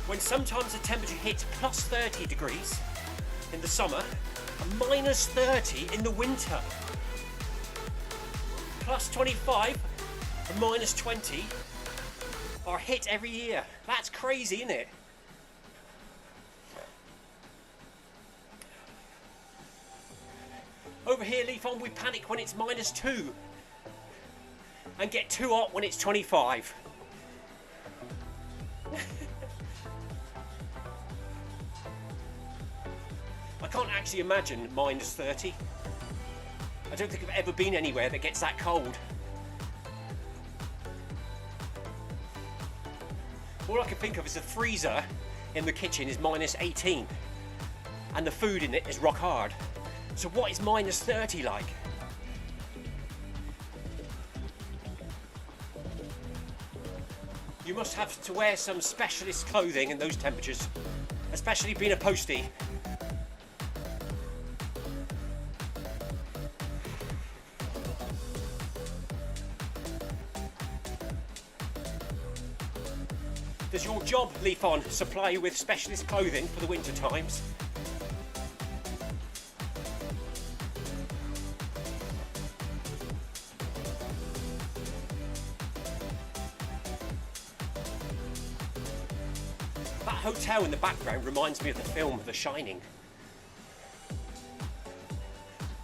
when sometimes the temperature hits plus 30 degrees in the summer and minus 30 in the winter. Plus 25 and minus 20 are hit every year. That's crazy, isn't it? Over here, Leafon, we panic when it's minus 2 and get too hot when it's 25. I can't actually imagine minus 30. I don't think I've ever been anywhere that gets that cold. All I can think of is the freezer in the kitchen is minus 18 and the food in it is rock hard. So what is minus 30 like? You must have to wear some specialist clothing in those temperatures. especially being a postie. Does your job, Leaf On, supply you with specialist clothing for the winter times? That hotel in the background reminds me of the film The Shining.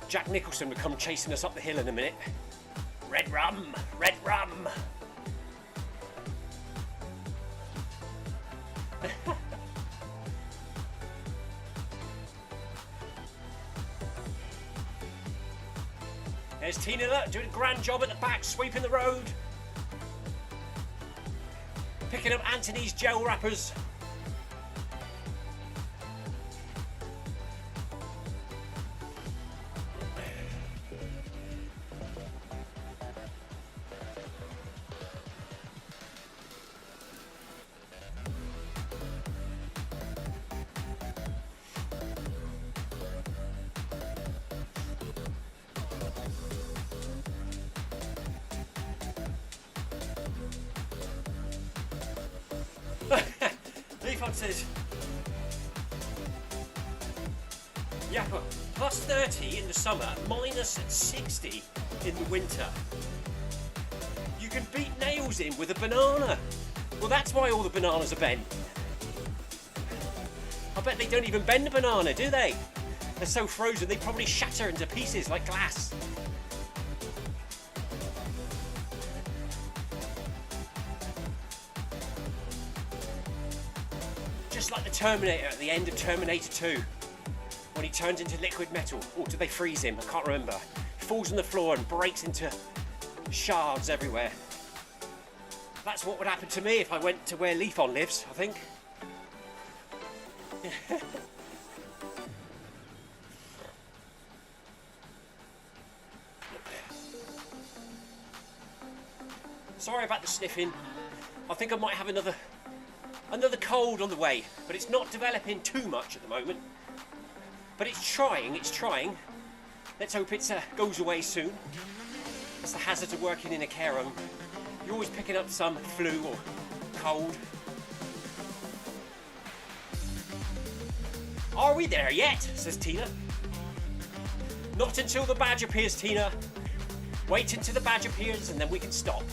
Jack Nicholson would come chasing us up the hill in a minute. Red rum, red rum. There's Tina doing a grand job at the back, sweeping the road. Picking up Anthony's gel wrappers. Says, yeah, but plus 30 in the summer, minus 60 in the winter. You can beat nails in with a banana. Well, that's why all the bananas are bent. I bet they don't even bend a banana, do they? They're so frozen they probably shatter into pieces like glass. Just like the Terminator at the end of Terminator 2, when he turns into liquid metal. Or do they freeze him? I can't remember. He falls on the floor and breaks into shards everywhere. That's what would happen to me if I went to where Leaf On lives, I think. Sorry about the sniffing. I think I might have another cold on the way, but it's not developing too much at the moment. But it's trying. Let's hope it goes away soon. That's the hazard of working in a care home. You're always picking up some flu or cold. Are we there yet? Says Tina. Not until the badge appears, Tina. Wait until the badge appears and then we can stop.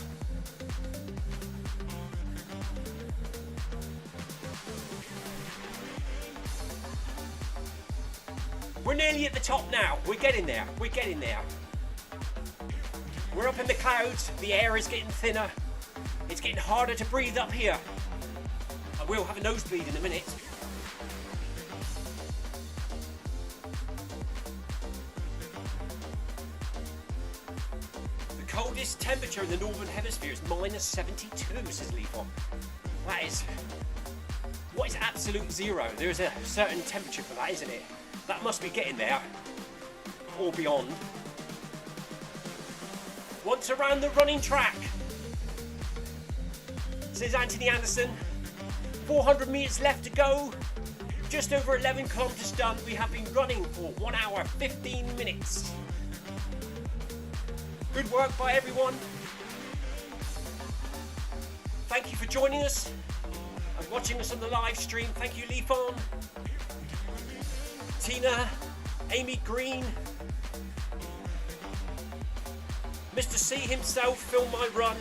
We're nearly at the top now. We're getting there. We're getting there. We're up in the clouds. The air is getting thinner. It's getting harder to breathe up here. I will have a nosebleed in a minute. The coldest temperature in the northern hemisphere is minus 72, says Leaf On. That is... what is absolute zero? There is a certain temperature for that, isn't it? That must be getting there, or beyond. Once around the running track, says Anthony Anderson. 400 metres left to go. Just over 11 kilometres done. We have been running for 1 hour 15 minutes. Good work by everyone. Thank you for joining us and watching us on the live stream. Thank you, Leaf On, Tina, Amy Green, Mr. C himself, Film My Run.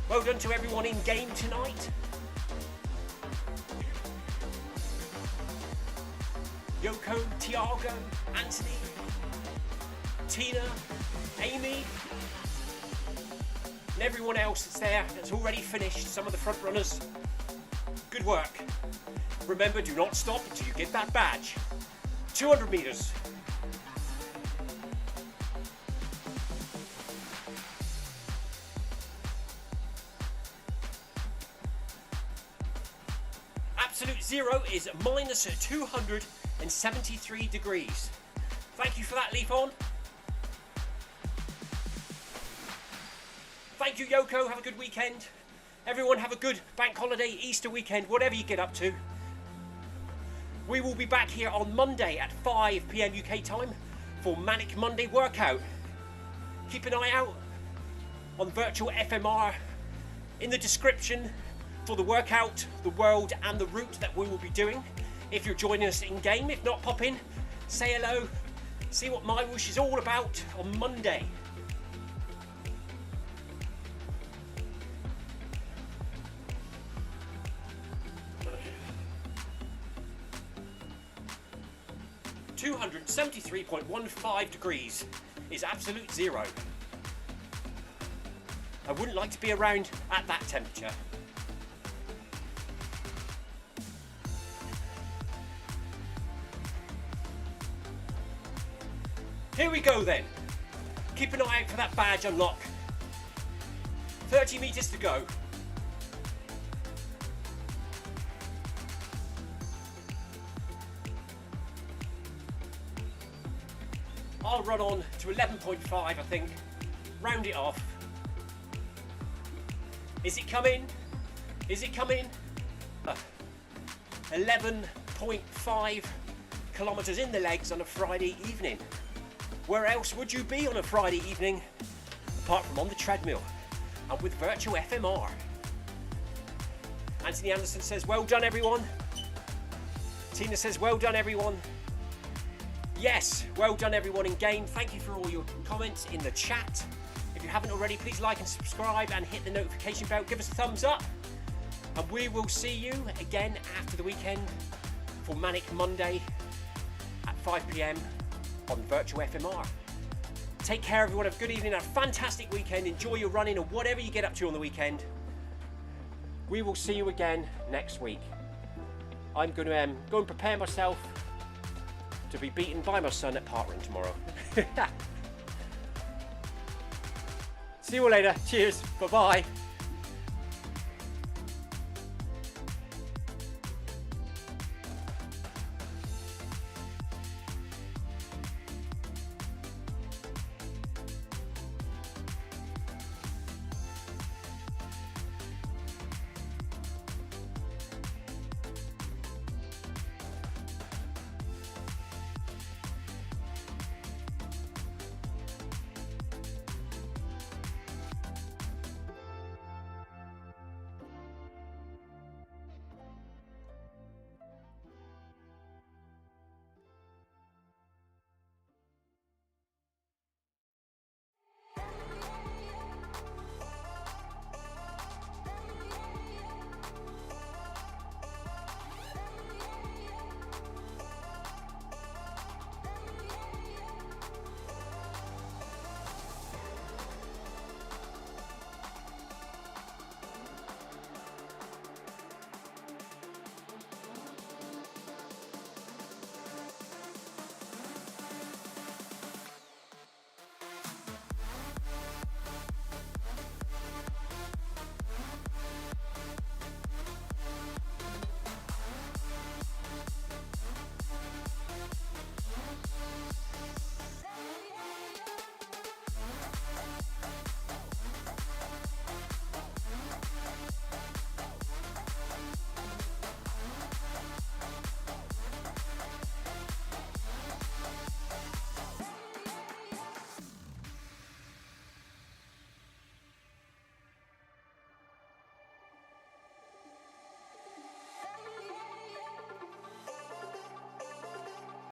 Well done to everyone in game tonight. Yoko, Tiago, Anthony, Tina, Amy, and everyone else that's there that's already finished, some of the front runners. Good work. Remember, do not stop until you get that badge. 200 metres. Absolute zero is minus 273 degrees. Thank you for that, Leaf On. Thank you, Yoko. Have a good weekend. Everyone have a good bank holiday, Easter weekend, whatever you get up to. We will be back here on Monday at 5 PM UK time for Manic Monday workout. Keep an eye out on virtual FMR in the description for the workout, the world and the route that we will be doing. If you're joining us in game, if not, pop in, say hello, see what My Whoosh is all about on Monday. (273.15 degrees is absolute zero. I wouldn't like to be around at that temperature. Here we go then. Keep an eye out for that badge unlock. 30 meters to go. I'll run on to 11.5, I think. Round it off. Is it coming? Is it coming? 11.5 kilometers in the legs on a Friday evening. Where else would you be on a Friday evening apart from on the treadmill and with virtual FMR? Anthony Anderson says, well done everyone. Tina says, well done everyone. Yes, well done everyone in game. Thank you for all your comments in the chat. If you haven't already, please like and subscribe and hit the notification bell. Give us a thumbs up. And we will see you again after the weekend for Manic Monday at 5 PM on virtual FMR. Take care everyone, have a good evening, have a fantastic weekend, enjoy your running or whatever you get up to on the weekend. We will see you again next week. I'm going to go and prepare myself to be beaten by my son at parkrun tomorrow. See you all later, cheers, bye bye.